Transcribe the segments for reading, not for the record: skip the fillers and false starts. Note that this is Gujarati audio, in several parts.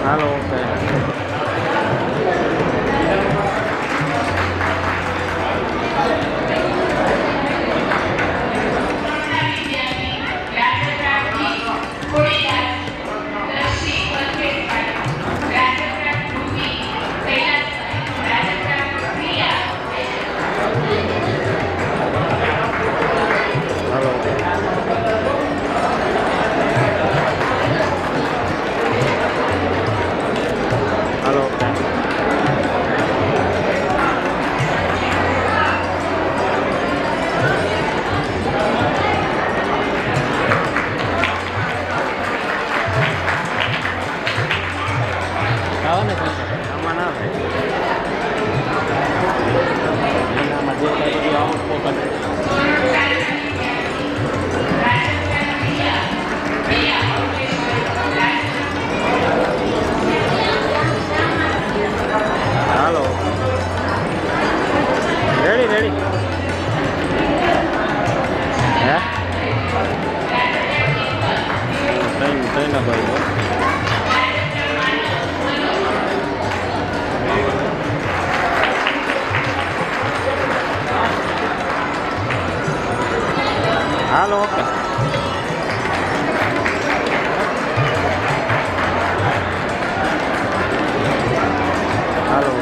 Hello okay. Hello okay. આવો ને આમાં ના થાય આમાં જે બધું આવું પોકટ હાલો રેડી રેડી હે થઈ ના ભાઈ હાલો ઓકે. હાલો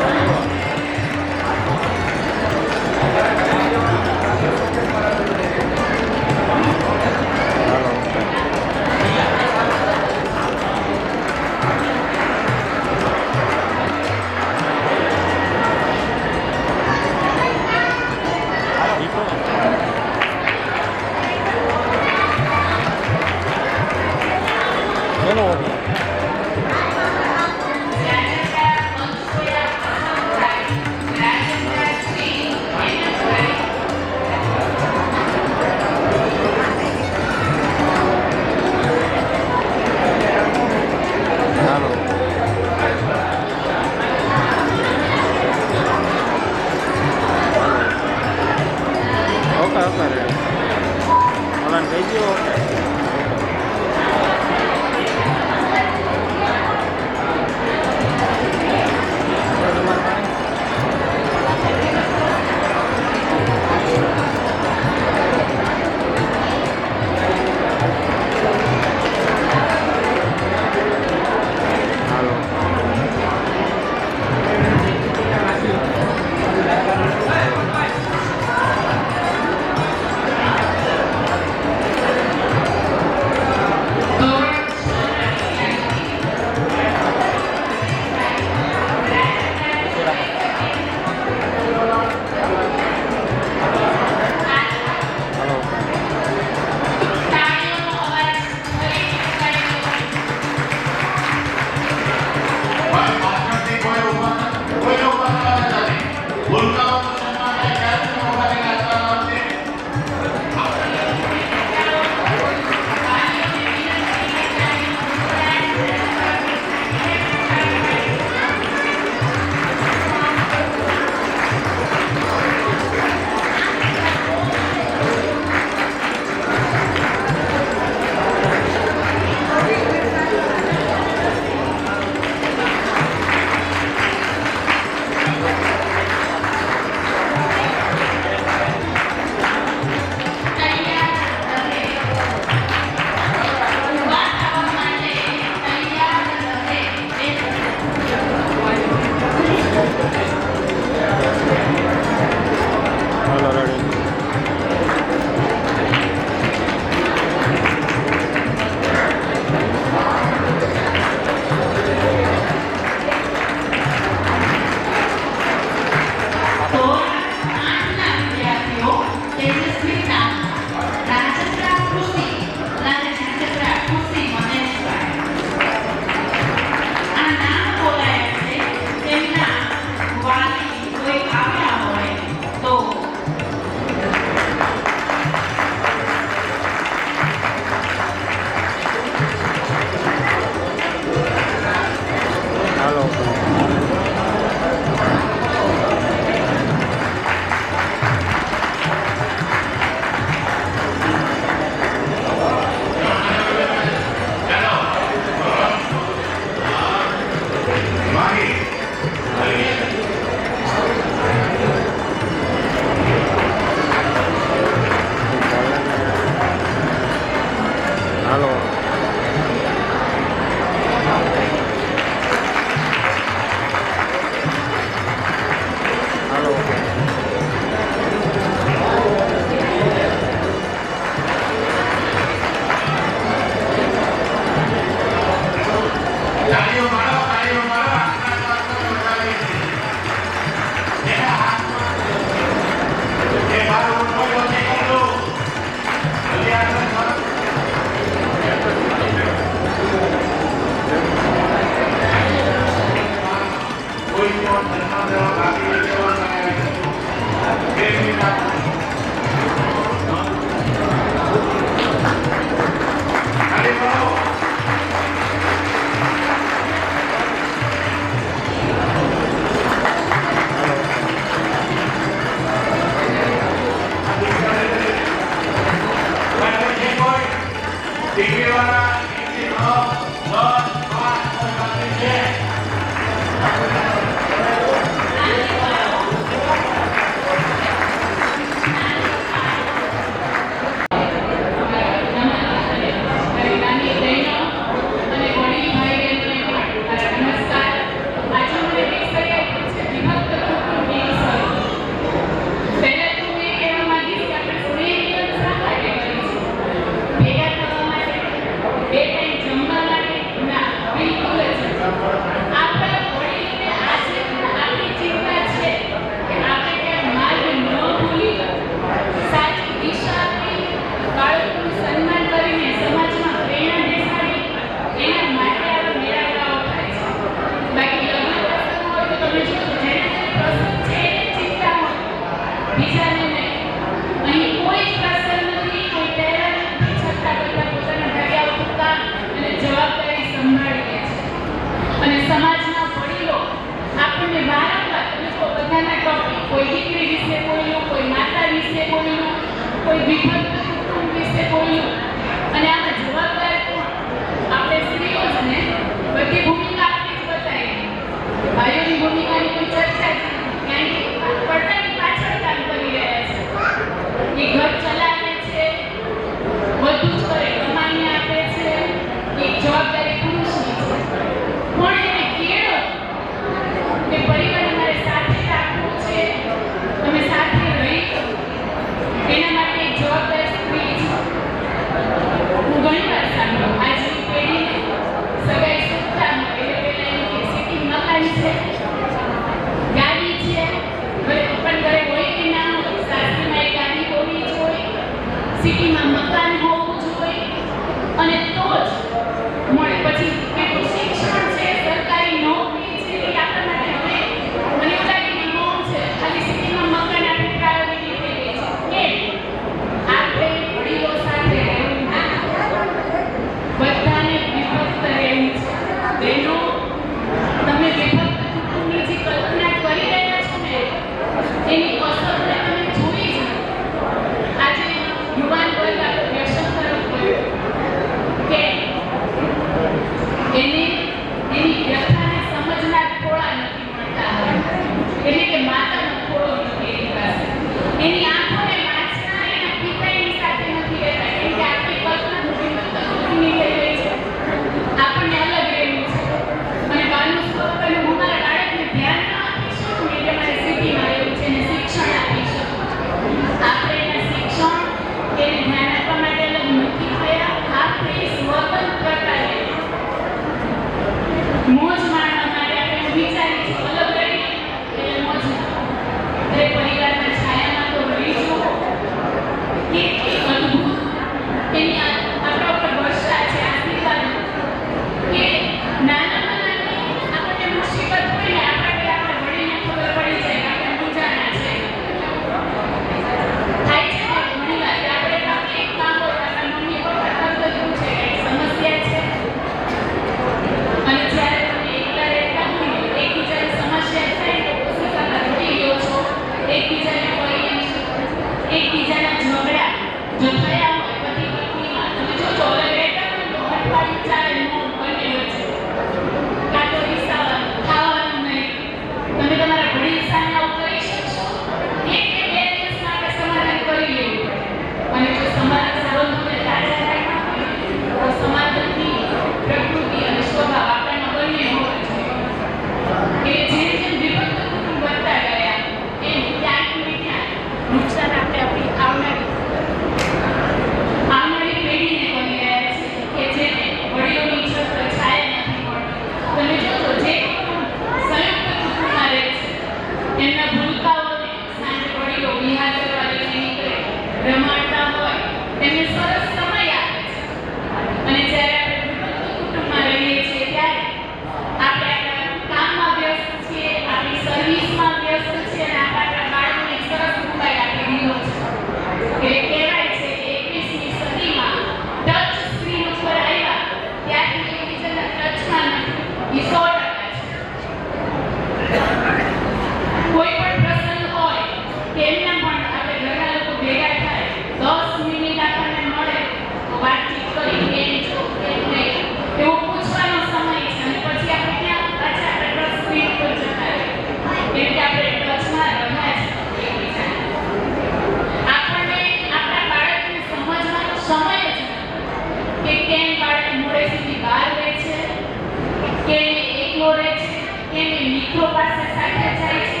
મિત્રો પાસે સાથે જાય છે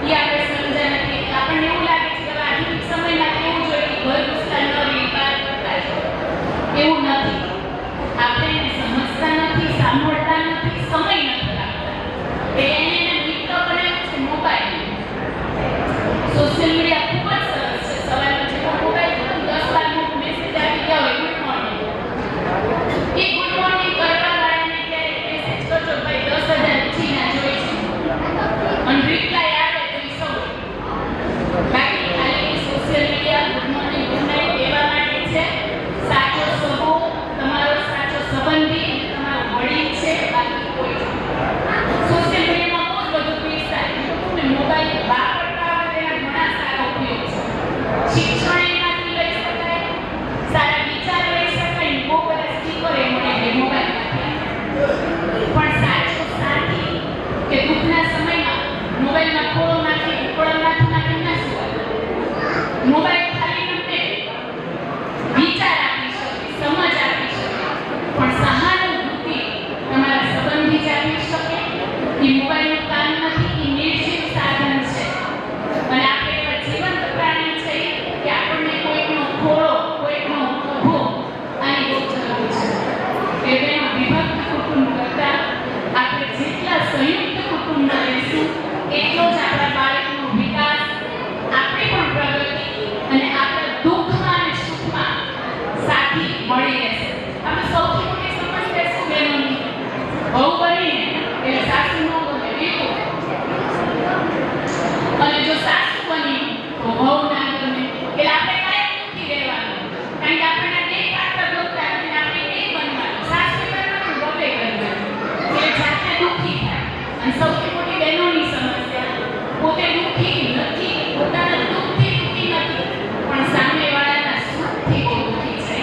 એ આપણે સમજ્યા નથી. આપણને એવું લાગે છે કે આધુનિક સમયમાં કેવું જોઈએ કે ઘર ઘૂસતા ન રહી બહાર કરતા છે, એવું નથી. આપણે એને સમજતા નથી, સાંભળતા નથી, સમય નથી આપતા. એને મિત્ર બનાવ્યો છે મોબાઈલ. સોશિયલ મીડિયા ખૂબ જ સરસ છે. સવારમાં જેવો મોબાઈલ પર 10 વાર મેસેજ આવી ગયા હોય ગુડ મોર્નિંગ, એ ગુડ મોર્નિંગ કરવા વાળાને ક્યારેક મેસેજ કરજો ભાઈ 10,000 ઉછીના જોઈ છે અને રિપ્લાય આવે તો એ સૌ. બાકી ખાલી social media good morning good night એવા માટે છે. સાચો સહો તમારો સાચો સંબંધી અને તમારો વડીલ છે, બાકી કોઈ સોશિયલ મીડિયામાં બહુ બધું પૈસા અને મોબાઈલ વાપરતા આવે તેના ઘણા સારા ઉપયોગ છે. શિક્ષણ એમાંથી લઈ શકાય, સારા વિચાર લઈ શકાય, બહુ બધા સ્ટીકર એ મળે મોબાઈલમાંથી. પણ સાચો સાથી કે દુઃખના સમયમાં મોબાઈલમાં ખોળો નાખી ઉપળો નાખી ના સુવાય. મોબાઈલ ખાલી તમને વિચાર આપી શકે, સમજ આપી શકે, પણ સહાનુભૂતિ તમારા સંબંધી જ આપી શકે. એ મોબાઈલનું કામ નથી, એ નિર્જીવ સાધન છે. અને આપણે એવા જીવંત પ્રાણી છે કે આપણને કોઈકનો ખોળો, કોઈકનો ઉભો આની બહુ જરૂર છે. એટલે વિભક્ત કુટુંબ કરતા આપણે જેટલા સંયુક્ત કુટુંબમાં રહીશું એટલો જ આપણા બાળકનો વિકાસ, આપણી પણ પ્રગતિ અને આપણા દુઃખમાં અને સુખમાં સાથી મળી રહેશે. આપણે સૌથી મોટી સમસ્યા શું બહેનોની? બહુ બનીને એટલે સાસુ ન ગમે બીજું, અને જો સાસુ બની તો બહુ ના ગમે એટલે આપણે કાંઈ દુઃખી રહેવાનું. કારણ કે આપણને બે પાત્ર ગમતા નથી, આપણે બે બનવાનું, સાસુ કરવાનું, બબે કરવાનું, એટલે જાતે દુઃખી થાય. અને સૌથી મોટી બહેનોની સમસ્યા પોતે દુઃખી નથી, પોતાના દુઃખથી દુઃખી નથી, પણ સામેવાળાના સુખથી બહુ દુઃખી છે.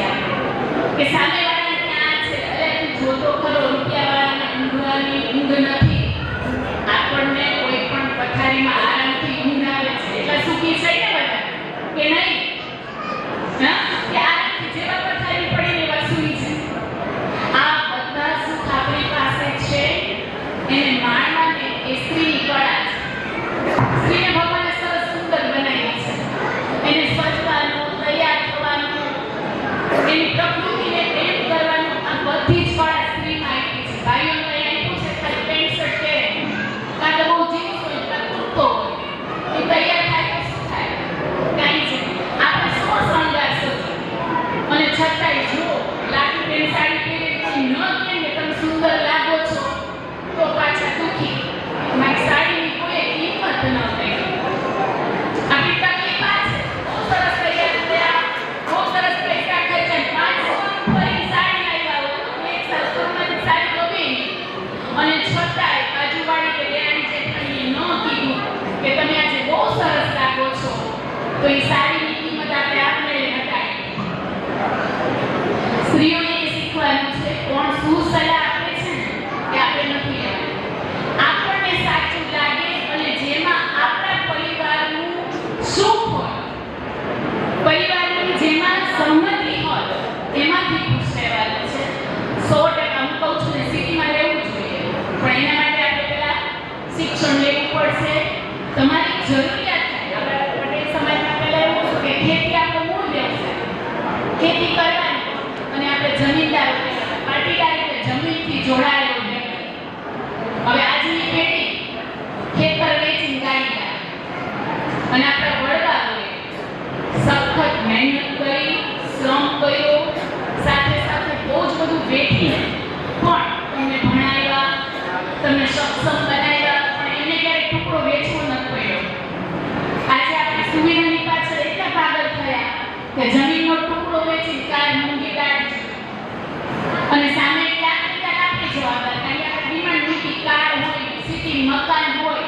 કે સામેવાળા ક્યાં છે, અરે તું જોતો ખરો રૂપિયાવાળાને ઊંઘવાની ઊંઘ નથી, આપણને કોઈ પણ પથારીમાં આરામથી ઊંઘ આવે છે એટલે સુખી છે ને બધા કે નહીં? હા, કે આરામથી જેવા પથારી પડીને એવા સૂઈ છે. આ બધા સુખ આપણી પાસે છે, એને માણવાને એ સ્ત્રીની કળા છે. સ્ત્રીને ભગવાને સરસ સુંદર બનાવી છે. એને સજવાનું, તૈયાર થવાનું, એની પ્રકૃતિને પ્રેમ કરવાનું, આ બધી જ કળા સ્ત્રીમાં આપી છે. ભાઈઓને કંઈ આપ્યું છે ખાલી પેન્ટ શર્ટ પહેરે, કાં તો બહુ જીન્સ હોય, કાં કુર્તો હોય, એ તૈયાર થાય તો શું થાય? કાંઈ જ નહીં. આપણે સો શણગાર સજ્જો અને છતાંય જો લાગી બેન સાડી પહેરે કોઈ ન કહે કે તમે સુંદર લાગો છો તો પાછા દુઃખી. મારી સાડીની કોઈ કિંમત ન થઈ. આપણી તકલીફ આ છે. બહુ સરસ તૈયાર થયા, બહુ સરસ પૈસા ખર્ચ્યા, 500 ફરી સાડી લાવ્યા હોય તો એક સાસુમાં સાડી ગમે નહીં, અને છતાંય બાજુવાળી કે બેરાની જેઠાણીએ ન કીધું કે તમે આજે બહુ સરસ લાગો છો, તો એ સાડીની કિંમત આપણે આપમેળે ઘટાડી. સ્ત્રીઓને એ શીખવાનું છે કોણ શું સલાહ આપે છે ને કે આપણે નથી લેવાનું. આપણને સાચું લાગે અને જેમાં આપણા પરિવારનું સુખ હોય, પરિવારની જેમાં સહમતિ હોય, એમાંથી ખુશ રહેવાનું છે. 100% હું કહું છું ને સિટીમાં રહેવું જોઈએ, પણ એના માટે આપણે પહેલા શિક્ષણ લેવું પડશે. તમારી જરૂરિયાત થાય. આપણા પટેલ સમાજમાં પહેલા એવું હતું કે ખેતી આપણો મૂળ વ્યવસાય, ખેતી કરવાની, અને આપણે જમીનદાર પાટીદાર એટલે જમીનથી જોડાયેલો વ્યક્તિ. હવે આજની પેઢી ખેતર વેચીને ગાડી લાવે, અને આપણા વડવાઓએ સખત મહેનત કરી, શ્રમ કર્યો, સાથે સાથે બહુ જ બધું વેઠીને પણ તમને ભણાવ્યા, તમને સક્ષમ બનાવ્યા, પણ એને ક્યારેય ટુકડો વેચવો નથી પડ્યો. આજે આપણે સુવિધાની પાછળ એટલા પાગલ થયા કે જમીનનો ટુકડો વેચીને કાર મોંઘી કાઢી, અને સામે લાખ આપણી જવાબદાર. કારણ કે આપણે ડિમાન્ડ મૂકી કાર હોય, સિટી મકાન હોય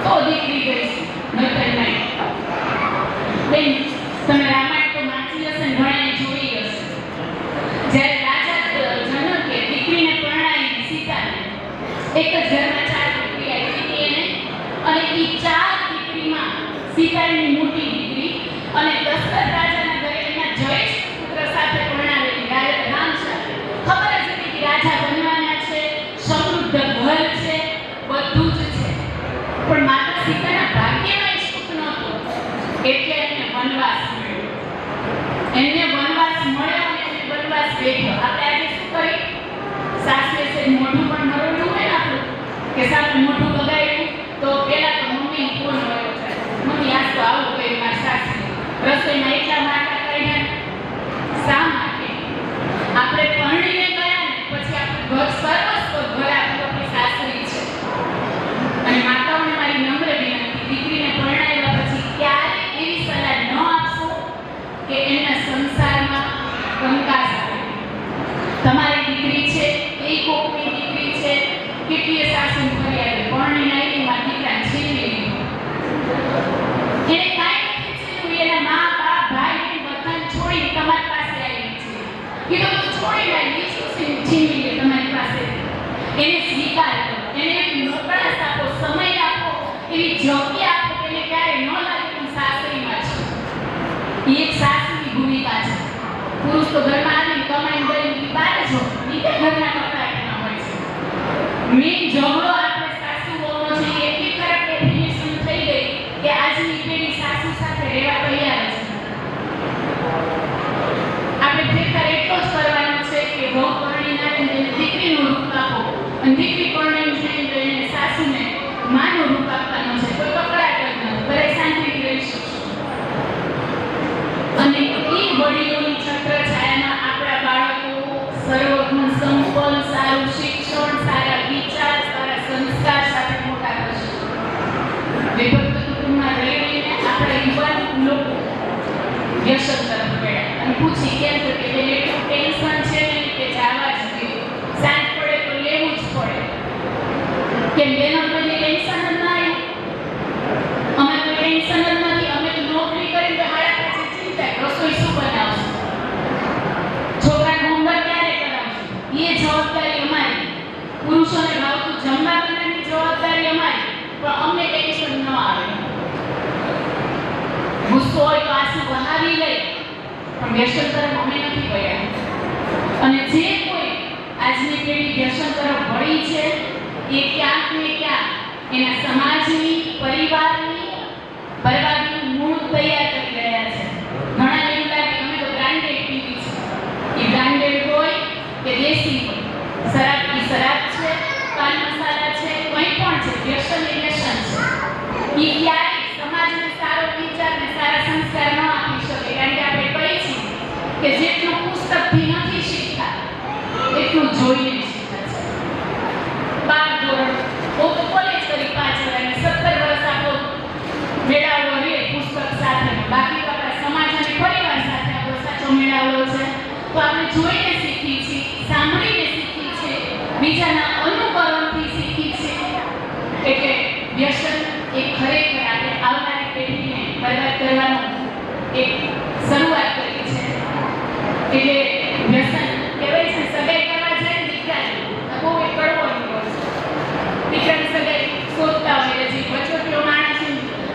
તો દીકરી ગઈશું, નહીતર નહીં. બેન, તમે રામાયણ તો વાંચી હશે ને ઘણાએ જોઈ હશે. જ્યારે રાજા જનકે દીકરીને પરણાવી સીતાને, એક જ ઘરમાં 4 દીકરી આવી હતી એને, અને એ 4 દીકરીમાં સીતાની મોટી દીકરી અને દશરથ રાજાના ઘરે એના જયેશ પુત્ર સાથે પરણાવેલી રામ સાથે. ખબર જ હતી કે રાજા બનવાના છે, સમૃદ્ધ ઘર છે, બધું સાસરે છે મોઢું પણ મરોડ્યું હોય ને આપણું કે સામે મોઢું બગાડ્યું તો પેલા તો મમ્મી ફોન હોય છે મમ્મી આજ તો આવું કર્યું મારા સાસરે રસોઈમાં એટલા માટા કાઢ્યા શા માટે આપણે પરણીને ગયા ને પછી આપણું ઘર સર્વસ્વ ઘર આપણી સાસરી છે અને માતાઓને મારી નમ્ર વિનંતી દીકરીને પરણાવ્યા પછી ક્યારે એવી સલાહ ન આપશો કે એના સંસારમાં કંકાસ આવે તમારી દીકરી છે એ કોકની દીકરી છે કેટલીય સાસુ ફરિયાદ પરણીને આવી મારી દીકરાને છીનવી લીધો એને કાંઈ નથી છીનવ્યું એના મા બાપ ભાઈ બધાને છોડી તમારી પાસે આવી છે એ તો છોડી લાવી શું છીનવી લે તમારી પાસે એને સ્વીકાર કરો એને એવી નોકરાશ આપો સમય આપો એવી જગ્યા આપો કે એને ક્યારે ન લાગે કે હું સાસરીમાં છું એ એક સાસુની ભૂમિકા છે પુરુષ તો ઘરમાં આવીને કમાઈને ગઈ બહાર જો નીચે ઘરના કપડા એના હોય છે મેં ઝઘડો આપણે સાસુ વહુનો છે એટલી ખરાબ ડેફિનેશન થઈ ગઈ કે આજની પેઢી સાસુ સાથે રહેવા તૈયાર છે આપણે ફેરફાર એટલો જ કરવાનો છે કે વહુ પરણીને આવીને એને દીકરીનું રૂપ આપો અને દીકરી પરણીને જઈને તો એને સાસુને માનું રૂપ આપવાનું છે કોઈ કકડાટ જ નથી બધા શાંતિથી રહી શકશો અને એ વડીલોની છત્ર છાયામાં આપણા બાળકો સર્વગુણ સંપન્ન સારું શિક્ષણ સારા વિચાર સારા સંસ્કાર સાથે મોટા થશે વિભક્ત કુટુંબમાં રહીને આપણા યુવાન લોકો વ્યસન તરફ ગયા અને પૂછી કેમ તો કે એટલું ટેન્શન છે ને કે જવા જ દે સાંજ પડે તો લેવું જ પડે કેમ બેનો બધી ટેન્શન જ ના આવ્યું અમે તો ટેન્શન જ નથી અમે તો નોકરી કરીને તો હાડા પાછી ચિંતા રસોઈ શું બનાવશું છોકરાને હોમવર્ક ક્યારે કરાવશું એ જવાબદારી અમારી પુરુષોને ભાવતું જમવા બનાવવાની જવાબદારી અમારી પણ અમને ટેન્શન ન આવે ગુસ્સો હોય તો આંસુ બહાવી લે પણ વ્યસન તરફ અમે નથી ગયા અને જે કોઈ આજની પેઢી વ્યસન તરફ વળી છે એ ક્યાંક ને ક્યાંક એના સમાજની પરિવારની બરબાદીનું મૂળ તૈયાર કરી રહ્યા છે ઘણા એવું લાગે અમે તો બ્રાન્ડેડ પીવી છે એ બ્રાન્ડેડ હોય કે દેશી હોય શરાબ એ શરાબ છે પાન મસાલા છે કંઈ પણ છે વ્યસન એ વ્યસન છે એ ક્યારેય સમાજને સારો વિચાર ને સારા સંસ્કાર ન આપી શકે કારણ કે આપણે કહીએ છીએ કે જેટલું પુસ્તકથી નથી શીખતા એટલું જોઈને શીખે છે 12 ધોરણ હું તો કોલેજ કરી 5 વર્ષ અને 17 વર્ષ આપણો મેળાવડો રહે પુસ્તક સાથે બાકી તો આપણા સમાજ અને પરિવાર સાથે આપણો સાચો મેળાવડો છે તો આપણે જોઈને શીખી છીએ સાંભળીને શીખી છીએ બીજાના અનુકરણથી શીખી છીએ એટલે વ્યસન એ ખરેખર આપણે આવનારી પેઢીને બરબાદ કરવાનું એક શરૂઆત કરી છે એટલે વ્યસન કહેવાય છે સગાઈ કરવા જાય દીકરાને બહુ એક કડવો અનુભવ છે દીકરાની સગાઈ શોધતા હોય હજી વચોટીઓ માણસ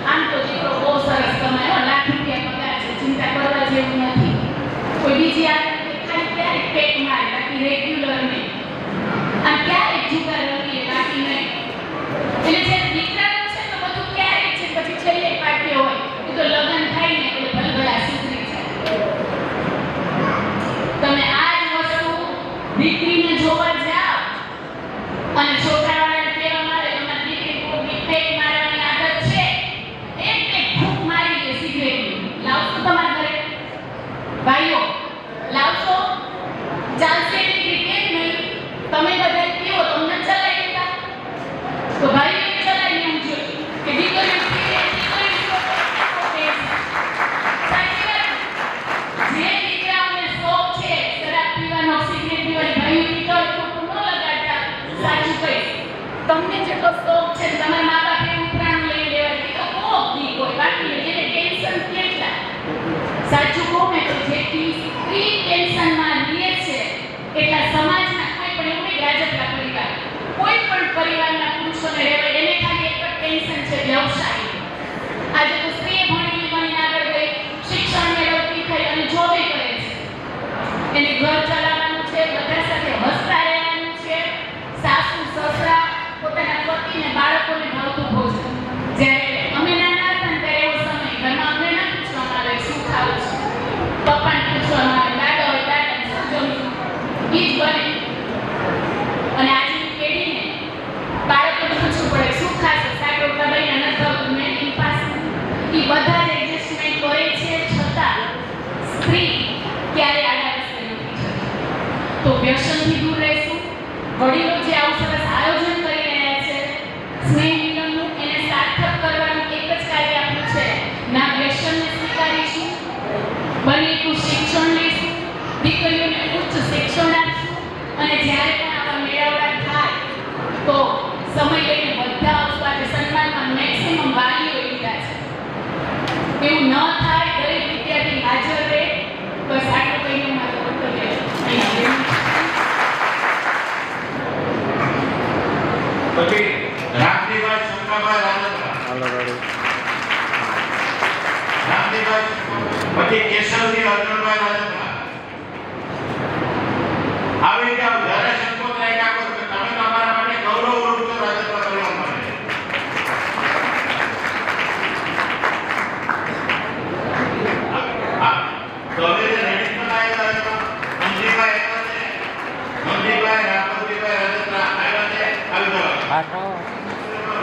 આમ તો દીકરો બહુ સરસ કમાય લાખ રૂપિયા પગાર છે ચિંતા કરવા જેવું નથી કોઈ બીજી આવે ખાલી ક્યારેક પેટ મારે બાકી રેગ્યુલર નહીં આમ ક્યારેક જુગાર રમીએ બાકી નહીં એટલે જે દીકરાનું છે તો બધું ક્યારેક છે પછી છેલ્લે પાર્ટી હોય એ તો લગ્ન થાય ને એટલે ભલભલા સુધરી જાય તમે આ જ વસ્તુ દીકરીને જોવા જાઓ અને છોકરાવાળાને કહેવા માંડે તમારી દીકરી કોઈ પેટ મારવાની આદત છે એક ફૂંક મારી દે સિગરેટની લાવશો તમારા ઘરે ભાઈઓ લાવશો ચાલશે દીકરી કેમ નહીં તમે બધા કેવો તમને ચલાવી દેતા તો ભાઈ ચલાવી લેવું જોઈએ કે દીકરીઓ જે દીકરાઓને શોખ છે શરાબ પીવાનો સિગરેટ પીવાની ભાઈઓ દીકરો ન લગાડતા સાચું કહીશ તમને જેટલો શોખ છે તમારા મા બાપે ઉપરાણ લઈ લેવા તો કોક દી કોઈ બાકી જેને ટેન્શન કેટલા સાચું કહું ને તો જેટલી સ્ત્રી ટેન્શનમાં રહે છે એટલા સમાજના કોઈ પણ એવું નહીં રાજકીય પરિવાર કોઈ પણ પરિવારના પુરુષોને રહેવાય એને ખાલી એક જ ટેન્શન છે વ્યવસાય આજે તો સ્ત્રી ભણીને આગળ ગઈ શિક્ષણ મેળવતી થઈ અને જોબે કરે છે એને ઘર ચલાવવાનું છે બધા સાથે હસતા રહેવાનું છે સાસુ સસરા પોતાના પતિને બાળકોને વડીલો જે આવું સરસ આયોજન કરી રહ્યા છે સ્નેહ મિલનનું, એને સાર્થક કરવાનું એક જ કાર્ય આપ્યું છે. ના વ્યસનને સ્વીકારીશું, બને એટલું શિક્ષણ લઈશું, દીકરીઓને ઉચ્ચ શિક્ષણ આપશું, અને જ્યારે પણ આવા મેળાવડા થાય તો સમય લઈને બધા આવશું. આજે સન્માનમાં મેક્સિમમ વાલીઓ લીધા છે. એવું ન થાય, દરેક વિદ્યાર્થી હાજર રહે. બસ આટલું કહીને મારું વક્તવ્ય પછી રામજીભાઈ શંકરભાઈ રાજપરા, હાલો રેડી. રામજીભાઈ, પછી કેશવજી અર્જુનભાઈ રાજપરા. આવી જાવ, જ્યારે સંકોચ રાખ્યા કરો કે તમે તમારા માટે ગૌરવ રૂપ છો રાજપરા પરિવાર માટે. તો હવે જે રેડી પણ આવ્યા છે મંજીભાઈ આવ્યા છે, મંજીભાઈ રામજીભાઈ રાજપરા આવ્યા છે. આવી જાવ. પાછો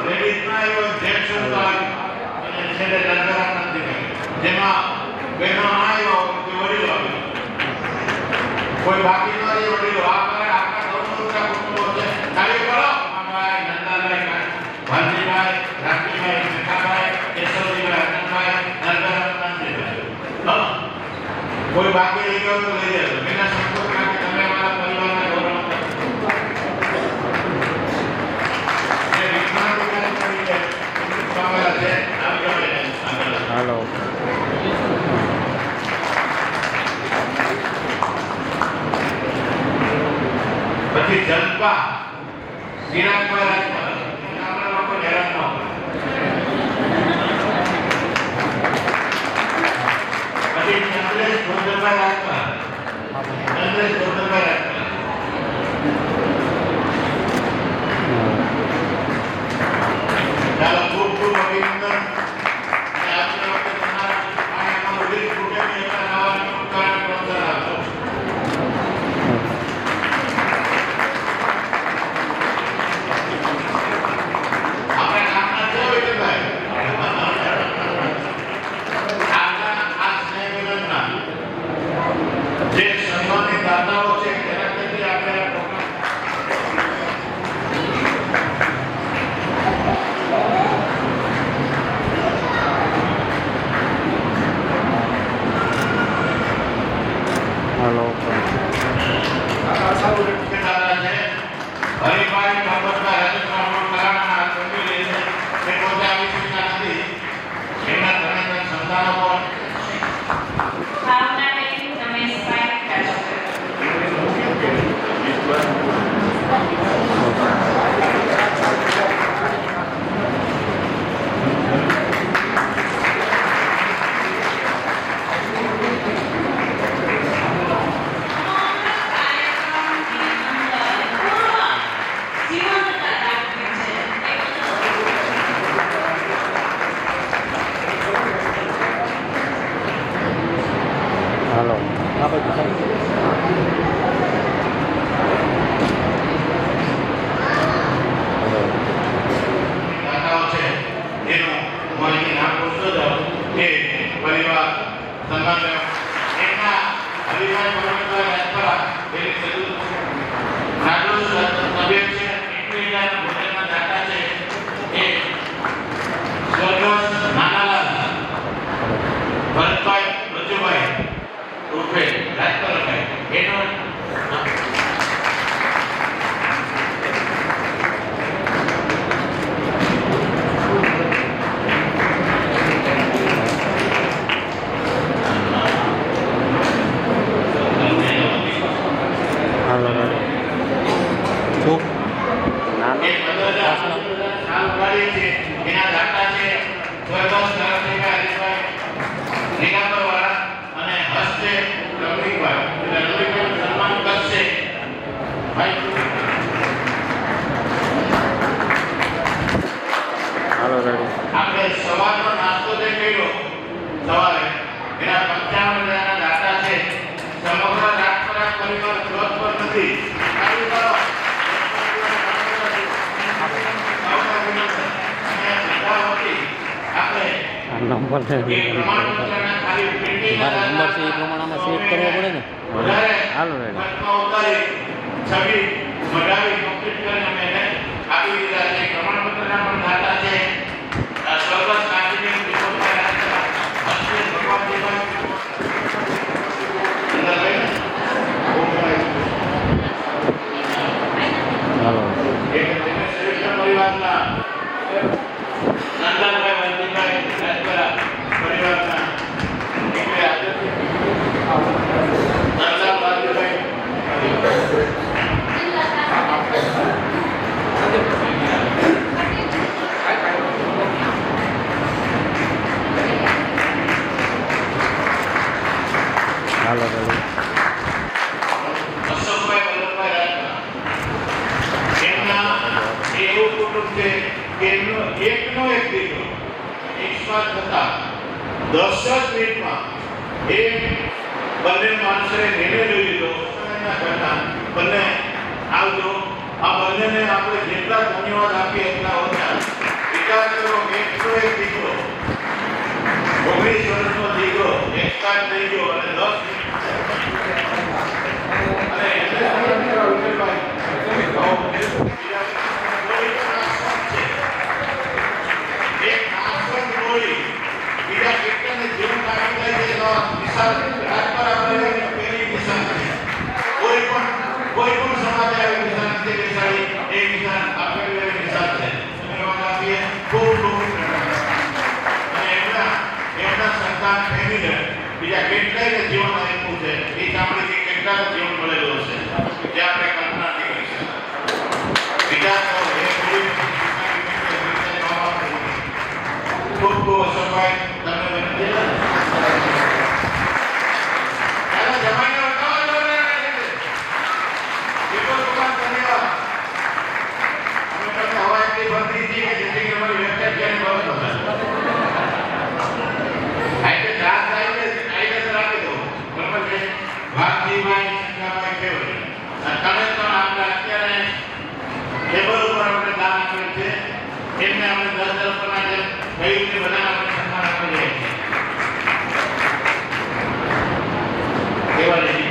લેડીઝ ના આવ્યો, જેન્ટ્સ નો આવ્યો, અને છેલ્લે રાજપરા નથી જેમાં બહેનો ના આવ્યો કે વડીલો આવ્યો. કોઈ બાકી ન રહ્યો વડીલો. આ કરે આપણા ગૌરવના કુટુંબો છે. તાળી પાડો. અમાભાઈ, નંદાભાઈ, વાલજીભાઈ, રામજીભાઈ, શેખાભાઈ, કેશવજીભાઈ, અનંતભાઈ, નરગરામજીભાઈ. કોઈ બાકી રહી ગયો તો લઈ લેજો. એના સંકોચ ના કે તમે અમારા પરિવારના ગૌરવ જે વિજ્ઞાન વિજ્ઞાન કરી છે સ્વાગત છે. હાલો. પછી જનપા ચિરાગભાઈ રાજપરા. આપણા લોકો હેરાન ન હોય. પછી ચંદ્રેશ ગોંધલભાઈ રાજપરા, ચંદ્રેશ ગોંધલભાઈ રાજપરા. ચાલો, ખૂબ ખૂબ અભિનંદન. અને આપણા વખતે તમારા પાણીમાં ઉડી ફૂટેની એટલા નવાની ઉપકરણ પ્રોત્સાહન આપો. આપણે ગામના છે વિજયભાઈ. આપણા આ સ્નેહ મિલનના જે સન્માનિત દાતાઓ છે તેના પ્રત્યે આપણે હાલો. હરિભાઈ બાબતભાઈ રાજપરા કલાના સંમેલન છે. તે પોતે આવી શકતા નથી. એના ત્રણેય સંતાનો પણ ભાવનાબેન રમેશભાઈ રાજપરા. હાલો. આ બધું સાહેબ. હાલો. દાતાઓ છે એનું હું અહીં નામ પૂછતો જાઉં કે પરિવાર સન્માન એમના હરિભાઈ પટેલભાઈ રાજપરા એની સદુ નાગોસ તબિયત છે. 21,000 ભોજનના દાતા છે. એ સ્વર્ગસ્થ નાનાલાલ ભરતભાઈ રજુભાઈ ઉર્ફે રાજપરાભાઈ એનો હાલો રેડી. શું? નાનો એ બધા સાલવાડી છે. એના દાતા છે સ્વર્ગસ્થ નરસિંહભાઈ હરીશભાઈ લીલાપરવાળા અને હસ્તે રમણીકભાઈ. એટલે રમણીકભાઈનું સન્માન કરશે ભાઈ. હાલો રેડી. આપણે સવારનો નાસ્તો જે કર્યો સવારે એના 55,000 દાતા છે. સમગ્ર રાજપરા પરિવાર ગ્રોથ પર નથી. આવી કરો. આપણે આ નંબર છે. એ પ્રમાણપત્રના ખાલી પ્રિન્ટિંગ મારો નંબર છે એ પ્રમાણે આમાં સેવ કરવો પડે ને. વધારે હાલો રેડી. ખર્ચમાં ઉતારી છબી મઢાવી કમ્પ્લીટ કરીને અમે એને આપી દીધા છે. પ્રમાણપત્રના પણ દાતા છે. સ્વર્ગસ્થ ગાંધીજી ભગવાનજીભાઈ હાલો શ્રેષ્ઠ પરિવારના નંદનભાઈ વંદીભાઈ રાજપરા પરિવારના હાલો રેડી અશોકભાઈ વલ્લભભાઈ રાજપરા એમના એવું કુટુંબ છે કે એમનો એકનો એક દીકરો એક્સપાયર થતા 10 જ મિનિટમાં એ બંને માણસે નિર્ણય લઈ લીધો એના ઘરના બંને આવજો આ બંનેને આપણે જેટલા ધન્યવાદ આપીએ એટલા ઓછા. વિચાર કરો એકનો એક દીકરો 19 વર્ષનો દીકરો એક્સપાયર થઈ ગયો અને 10 અને એક આશ્રમ ગોળી બીજા કેટલાને જીવન આપી જાય છે તો વિશાળ રાજપરા પરિવારની પહેલી નિશાન છે. કોઈ પણ સમાજ આવે નિશાન છે વિશાળી એ નિશાન આપેલી નિશાન છે. ધન્યવાદ આપીએ ખૂબ અને એમના સંતાન ફેમિલી બીજા કેટલાય જીવન આપ્યું છે એ સાંભળીથી કેટલાને જીવન મળેલું હશે જે આપણે કલ્પના નહીં કરી શકતા. વિચાર કરો એ ખૂબ ખૂબ અશોકભાઈ તમને વિનંતી છે. જમાઈને બતાવો ધન્યવાદ. અમે તમને હવા એટલી ભરતી હતી કે જેથી કરી અમારી વેબસાઇટ ક્યાંય બંધ ન થાય. આઈ ચાર્જ આઈને રાખી દો બરાબર છે. ભારતીભાઈ શંકરભાઈ કેવલ તમે તો આપણે અત્યારે ટેબલ ઉપર આપણે દાન આપેલ છે એમને આપણે 10 રૂપિયાના જે કહ્યું તે બધા આપણે સન્માન આપી દઈએ છીએ. કેવલજી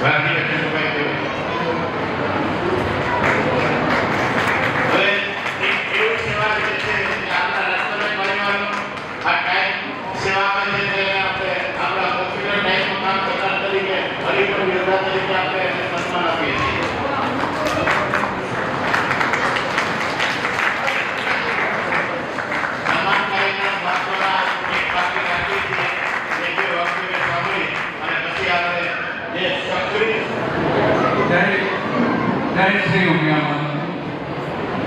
ભારતીભાઈ શંકરભાઈ કેવલ હવે એક એવી સેવા જે છે કે આપણા રાજપરા પરિવારનો આ કાયમ સેવા આપે છે તે આપણે આપણા હોસ્પિટલ ટાઈમમાં કામ કરતા તરીકે હરિપર યોદ્ધા તરીકે આપણે એને સન્માન આપીએ છીએ. સન્માન કાર્યક્રમ મહત્વના એક બાકી રાખીએ છીએ જે વક્તવ્ય સાંભળી અને પછી આપણે જે સક્રિય જય શ્રી ઉમિયામાં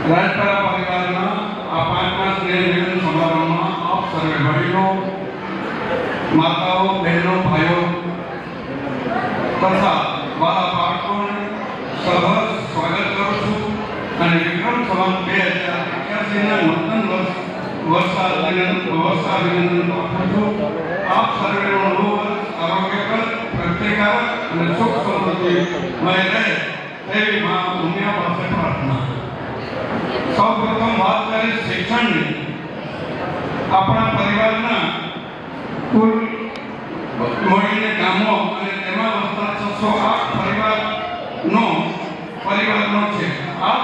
રાજપરા પરિવારના આ 5મા સ્નેહ મિલન સમારંભમાં આપ સર્વે વડીલો, માતાઓ, બહેનો, ભાઈઓ તથા વાલા બાળકોને સહર્ષ સ્વાગત કરું છું અને વિક્રમ સંવત 2081ના નૂતન વર્ષાભિનંદન આપું છું. આપ સર્વેનું નવું વર્ષ આરોગ્યકર, પ્રગતિકારક અને સુખ સમૃદ્ધિમય રહે એવી મા ઉમિયા પાસે પ્રાર્થના. સૌપ્રથમ વાત કરીશ શિક્ષણની. આપણા પરિવારના કુલ મળીને ગામો અને તેમાં વસતા 608 પરિવારનો છે. આ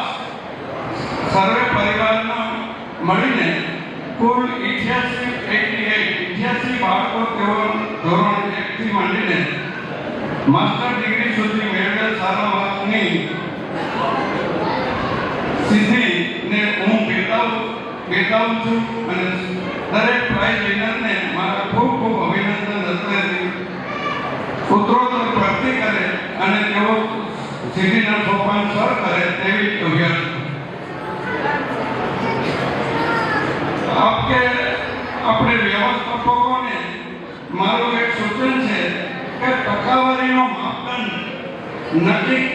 સર્વે પરિવારના મળીને કુલ 88 બાળકો તેઓ ધોરણ 1 થી માંડીને માસ્ટર ડિગ્રી સુધી મેળવેલ સારા વાતની સિદ્ધિને હું બિરદાવું છું અને દરેક પ્રાઇઝ વિનરને મારા ખૂબ ખૂબ અભિનંદન હૃદયથી ઉત્તરોત્તર પ્રગતિ કરે અને તેઓ સિદ્ધિના સોપાન સર કરે તેવી અભ્યર્થના. આપણે વ્યવસ્થાપકોને મારું એક સૂચન છે કે ટકાવારીનો માપદંડ નક્કી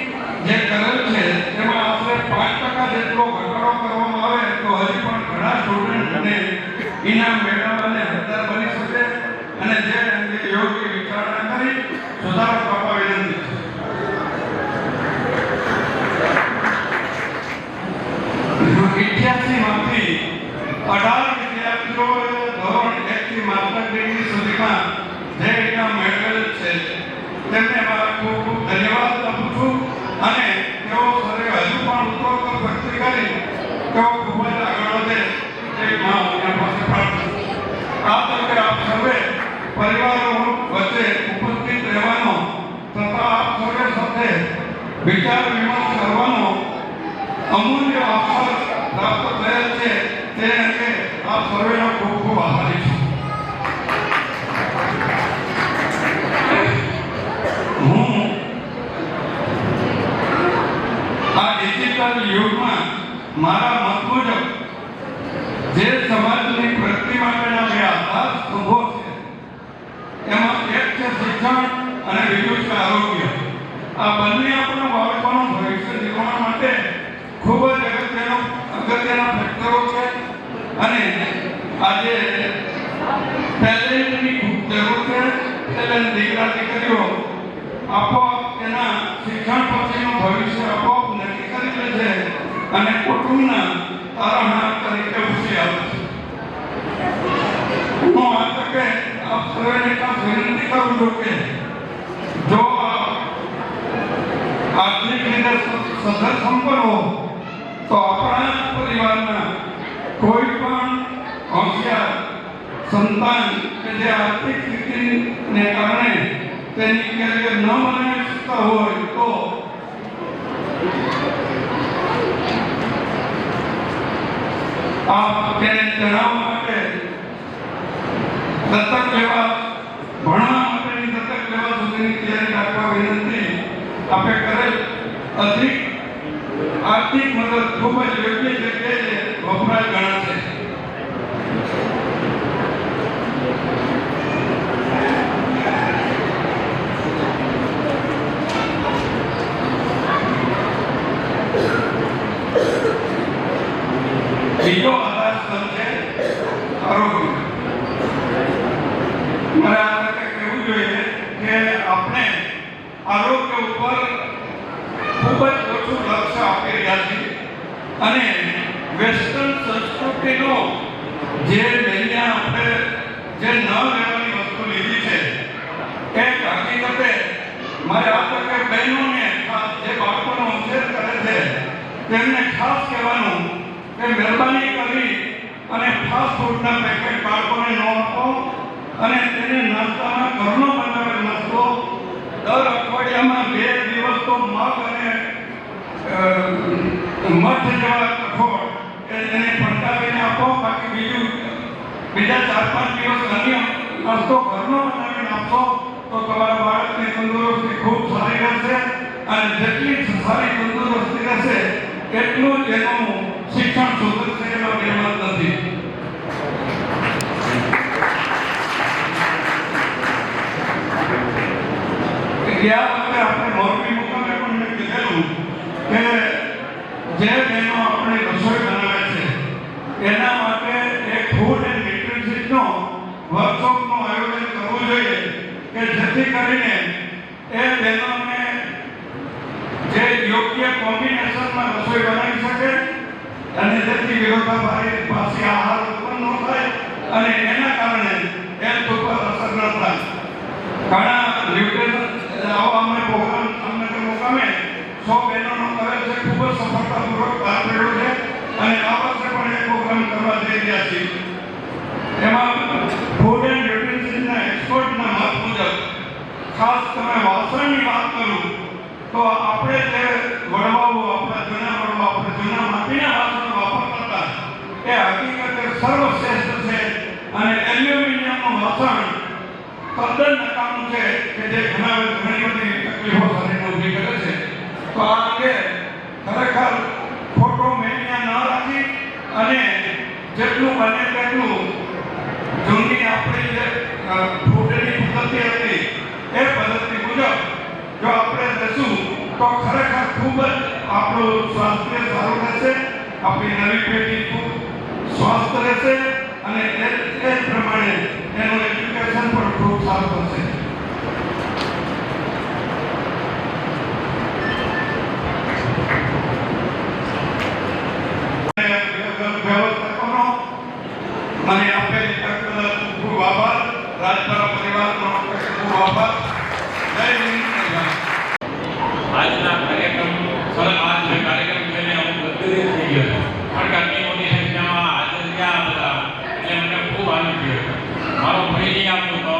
જે કરેલ છે તેમાં આશરે 5% જેટલો ઘટાડો કરવામાં આવે તો હજી પણ ઘણા સ્ટુડન્ટને ઇનામ મેળવવાને હકદાર બની શકે અને જે અંગે યોગ્ય વિચારણા કરી સુધારો કરવા વિનંતી છે. માંથી 18 વિદ્યાર્થીઓએ ધોરણ 1 થી માસ્ટર ડિગ્રી સુધીમાં જે ઇનામ મેળવેલ છે તેમને મારા ખૂબ ખૂબ ધન્યવાદ આપું છું અને તેઓ સર્વે અમૂલ્ય અવસર પ્રાપ્ત થયેલ છે તે અંગે આપ સર્વેનો ખૂબ ખૂબ આભારી છું. હું આ ડિજિટલ યુગમાં મારા મત મુજબ જે સમાજની પ્રગતિ માટેના બે આધાર સ્તંભો છે એમાં એક છે શિક્ષણ અને બીજું છે આરોગ્ય. આ બંને આપણા બાળકોનું ભવિષ્ય નિર્માણ માટે ખૂબ જ અગત્યના ફેક્ટરો છે અને આજે ટેલેન્ટની ખૂબ જરૂર છે. એટલે દીકરા દીકરીઓ આપોઆપ તેના શિક્ષણ પછીનું ભવિષ્ય આપોઆપ નક્કી કરી લે છે અને કુટુંબના તારણહાર તરીકે ઉછરી આવે છે. હું આ તકે આપ સર્વેને ખાસ વિનંતી કરું છું કે જો આર્થિક રીતે સદ્ધર સંપન્ન હો તો આપણા પરિવારના કોઈ પણ હોશિયાર સંતાન કે જે આર્થિક સ્થિતિને કારણે તેની કેરિયર ન બનાવી શકતા હોય તો આપ તેને જણાવવા માટે દત્તક લેવા ભણવા માટેની દત્તક લેવા સુધીની તૈયારી રાખવા વિનંતી આપે કરેલ અધિક આર્થિક મદદ ખૂબ જ યોગ્ય જગ્યાએ વપરાશ ગણાશે. બીજો આધાર સ્તંભ છે આરોગ્ય. મારે આ તકે કહેવું જોઈએ કે આપણે આરોગ્ય ઉપર ખૂબ જ ઓછું લક્ષ્ય આપી રહ્યા છીએ અને વેસ્ટર્ન સંસ્કૃતિનો જે લઈને આપણે જે ન લેવાની વસ્તુ લીધી છે એ હકીકતે મારે આ તકે બહેનોને જે બાળકોનો ઉછેર કરે છે તેમને ખાસ કહેવાનું કે મહેરબાની કરી અને ફાસ્ટ ફૂડના પેકેટ બાળકોને ન આપો અને તેને નાસ્તામાં ઘરનો બનાવેલ નાસ્તો દર અઠવાડિયામાં 2 દિવસ તો મગ અને મઠ જેવા કઠોળ એને પંટાવીને આપો. બાકી બીજા 4-5 દિવસ અન્ય નાસ્તો ઘરનો બનાવીને આપશો તો તમારા બાળકની તંદુરસ્તી ખૂબ સારી રહેશે અને જેટલી સારી તંદુરસ્તી રહેશે એટલું જ એનું શિક્ષણ સુધરશે એનો નિર્ણય નથી. ગયા વખતે આપણે મોરબી મુકામે પણ મેં કીધેલું કે જે બહેનો આપણે રસોઈ બનાવે છે એના માટે એક ફૂડ એન્ડ ન્યુટ્રિશનનો વર્કશોપનું આયોજન કરવું જોઈએ કે જેથી કરીને એ બહેનોને જે યોગ્ય કોમ્બિનેશનમાં રસોઈ બનાવી શકે અને જેથી વિરોધાભાસી આહાર ઉત્પન્ન ન થાય અને એના કારણે હેલ્થ ઉપર અસર ન થાય. ઘણા ન્યુટ્રિશન આવા અમે પ્રોગ્રામ અમને મુકામે 100 બહેનોનો કરે છે, ખૂબ જ સફળતાપૂર્વક પાર પડ્યો છે અને આ વર્ષે પણ એક પ્રોગ્રામ કરવા જઈ રહ્યા છીએ. એમાં ફૂડ એન્ડ ન્યુટ્રિશનના એક્સપર્ટના મત મુજબ ખાસ તમે વાસણની વાત કરું તો આપણે જે વડવાઓ આપણા જૂના માટીના વાસણો વાપરતા હતા એ હકીકતે સર્વશ્રેષ્ઠ છે અને એલ્યુમિનિયમનું વાસણ તદ્દન નકામું છે કે જે ઘણી બધી તકલીફો શરીરને ઊભી કરે છે. તો આ અંગે ખરેખર ખોટો મેનિયા ન રાખી અને જેટલું બને તેટલું જૂની આપણી જે ફૂડની પદ્ધતિ હતી એ પદ્ધતિ મુજબ જો આપણે જશું તો ખરેખર ખૂબ જ આપણું સ્વાસ્થ્ય સારું રહેશે, આપણી નવી પેઢી ખૂબ સ્વસ્થ રહેશે અને એ જ પ્રમાણે એનું એજ્યુકેશન પણ ખૂબ સારું થશે. વ્યવસ્થાપનો મને આપેલી તક બદલ ખૂબ આભાર. રાજપરા પરિવારનો ખૂબ આભાર. જય હિન્દ. આજના કાર્યક્રમ આજનો કાર્યક્રમ જોઈને હું ગદગદિત થઈ ગયો હતો. કારણ કે આટલી મોટી સંખ્યામાં હાજર રહ્યા બધા એટલે મને ખૂબ આનંદ થયો. મારો પરિચય આપું તો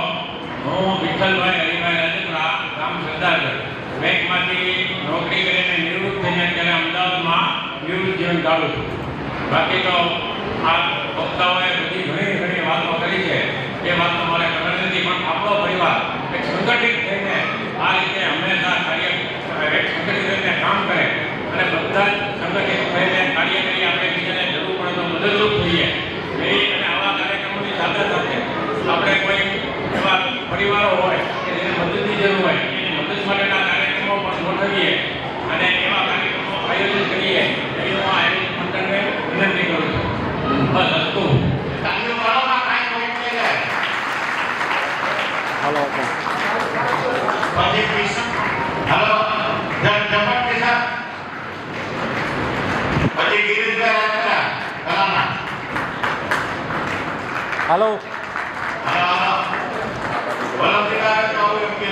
હું વિઠ્ઠલભાઈ હરિભાઈ રાજપરા, ગામ સરદારગઢ. બેંકમાંથી નોકરી કરીને નિવૃત્ત થઈને અત્યારે અમદાવાદમાં નિવૃત્ત જીવન ગાળું છું. બાકી તો આ વક્તાઓએ બધી ઘણી વાતો કરી છે એ વાતનો મારે ખબર નથી, પણ આપણો પરિવાર એક સંગઠિત થઈને આ રીતે હંમેશા કાર્ય એક સંગઠિત થઈને કામ કરે અને બધા જ સંગઠિત થઈને કાર્ય કરી આપણે બીજાને જરૂર પડે તો મદદરૂપ થઈએ અને આવા કાર્યક્રમોની સાથે સાથે આપણે કોઈ એવા પરિવારો હોય કે જેને મદદની જરૂર હોય એની મદદ માટેના કાર્યક્રમો પણ ગોઠવીએ અને એવા કાર્યક્રમો આયોજન કરીએ એવી હું આ આયોજન મંડળને વિનંતી કરું છું. બસ હતું. તાલીઓ વાળામાં કાંઈ કોઈ નહીં જાય. હાલો પછી કિશન હાલો જમટ કિશન પછી ગિરીશભાઈ રાખેલા કલાના હાલો હાલો વલમજીભાઈ તો આવું એમ કે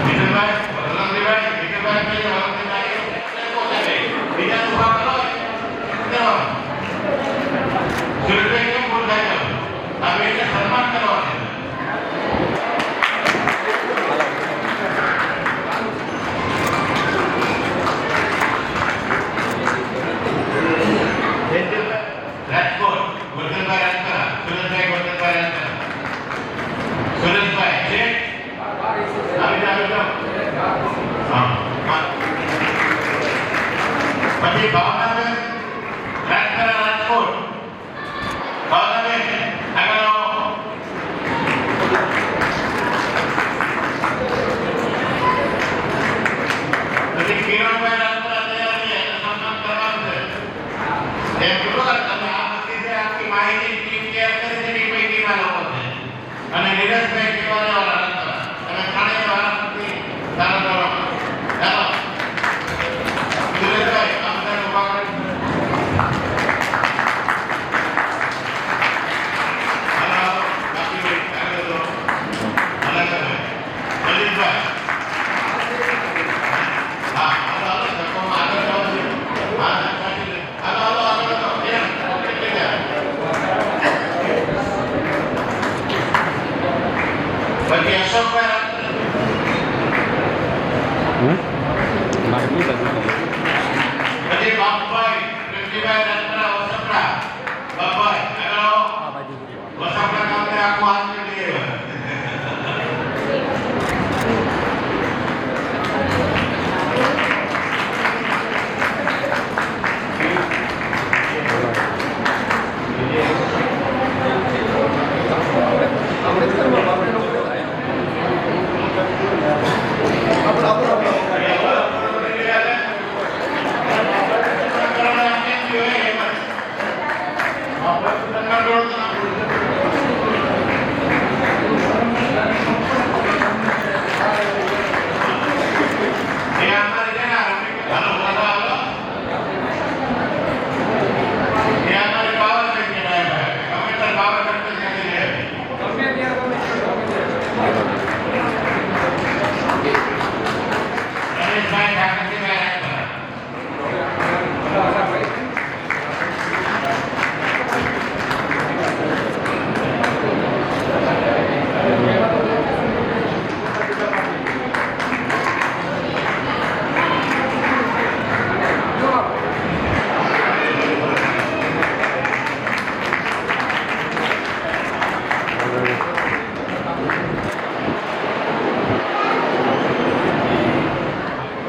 વિજયભાઈ વલમજીભાઈ બીજાનું કામ કરો સુરેશભાઈ કેમ ભૂલ થાય છે આ બેને સન્માન કરવાનું રાજકોટ ગોરધનભાઈ રાજકરા સુરેશભાઈ ગોરધનભાઈ રાજકરા સુરેશભાઈ છે આવી જાવ હા પછી ભાવનગર રાજકરા રાજકોટ ભાવનગર આગળ આવો પછી કિરણભાઈ રાજકરા તૈયાર છે સન્માન કરવાનું છે એ બરોબર તમે આ બધી આખી માહિતી ટીમ તૈયાર કરી છે એ પૈકીના લોકો છે અને નીરજભાઈ કેવાને વાળા હતા તમે ખાણે વાળા નથી ચાલો ચાલો ચાલો નીરજભાઈ આ બધા ઉભા કરી હાલો બાકી ભાઈ આગળ દો અલગ લલિતભાઈ હા હાલો હાલો ધક્કોમાં આગળ જાઓ હા હાલો હાલો આગળ જાઓ પછી અશોકભાઈ પછી બાપભાઈ પ્રેમજીભાઈ રાજપરા વસપરા બાપભાઈ આગળ આવો વસપરા ગામને આખો હાથ લઈ આવ્યા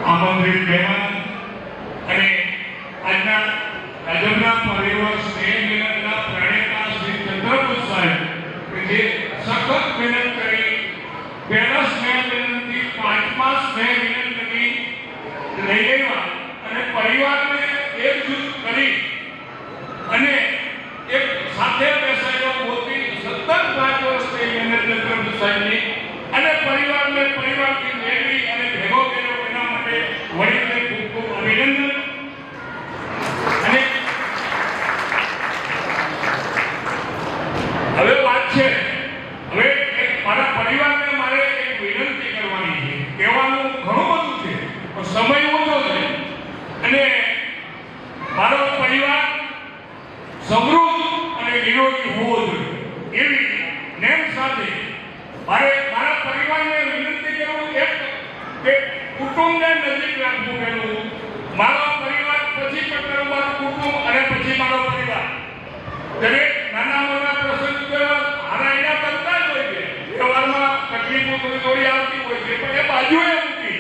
આમંત્રિત મહેમાન અને આજના રાજમના પરિવાર સ્નેહ મિલનના પ્રણેતા શ્રી ચંદ્રગુપ્ત સાહેબ કે જે સખત મહેનત કરી પહેલા સ્નેહ મિલનથી પાંચમા સ્નેહ મિલન લગી લઈ આવ્યા અને પરિવારને એકજૂથ કરી અને એક સાથે બેસાડ્યો મોટી સતત 5 વર્ષની મહેનત ચંદ્રગુપ્ત સાહેબની અને પરિવારને પરિવારથી મેળવી અને ભેગો કર્યો એના માટે વડીલને ખૂબ ખૂબ અભિનંદન. અને હવે વાત છે, હવે મારા પરિવારને મારે એક વિનંતી કરવાની છે. કહેવાનું ઘણું બધું છે પણ સમય ઓછો છે અને મારો પરિવાર સમૃદ્ધ અને નિરોગી હોવો જોઈએ એવી નેમ સાથે મારે મારા પરિવારને વિનંતી કરું એક કે કુટુંબને નજીક રાખવું. મારો પરિવાર પછી પણ કરું મારું કુટુંબ અને પછી મારો પરિવાર. દરેક નાના મોટા પ્રસંગ હારા એના કરતા જ હોય છે. વ્યવહારમાં તકલીફો થોડી આવતી હોય છે, પણ એ બાજુએ મૂકી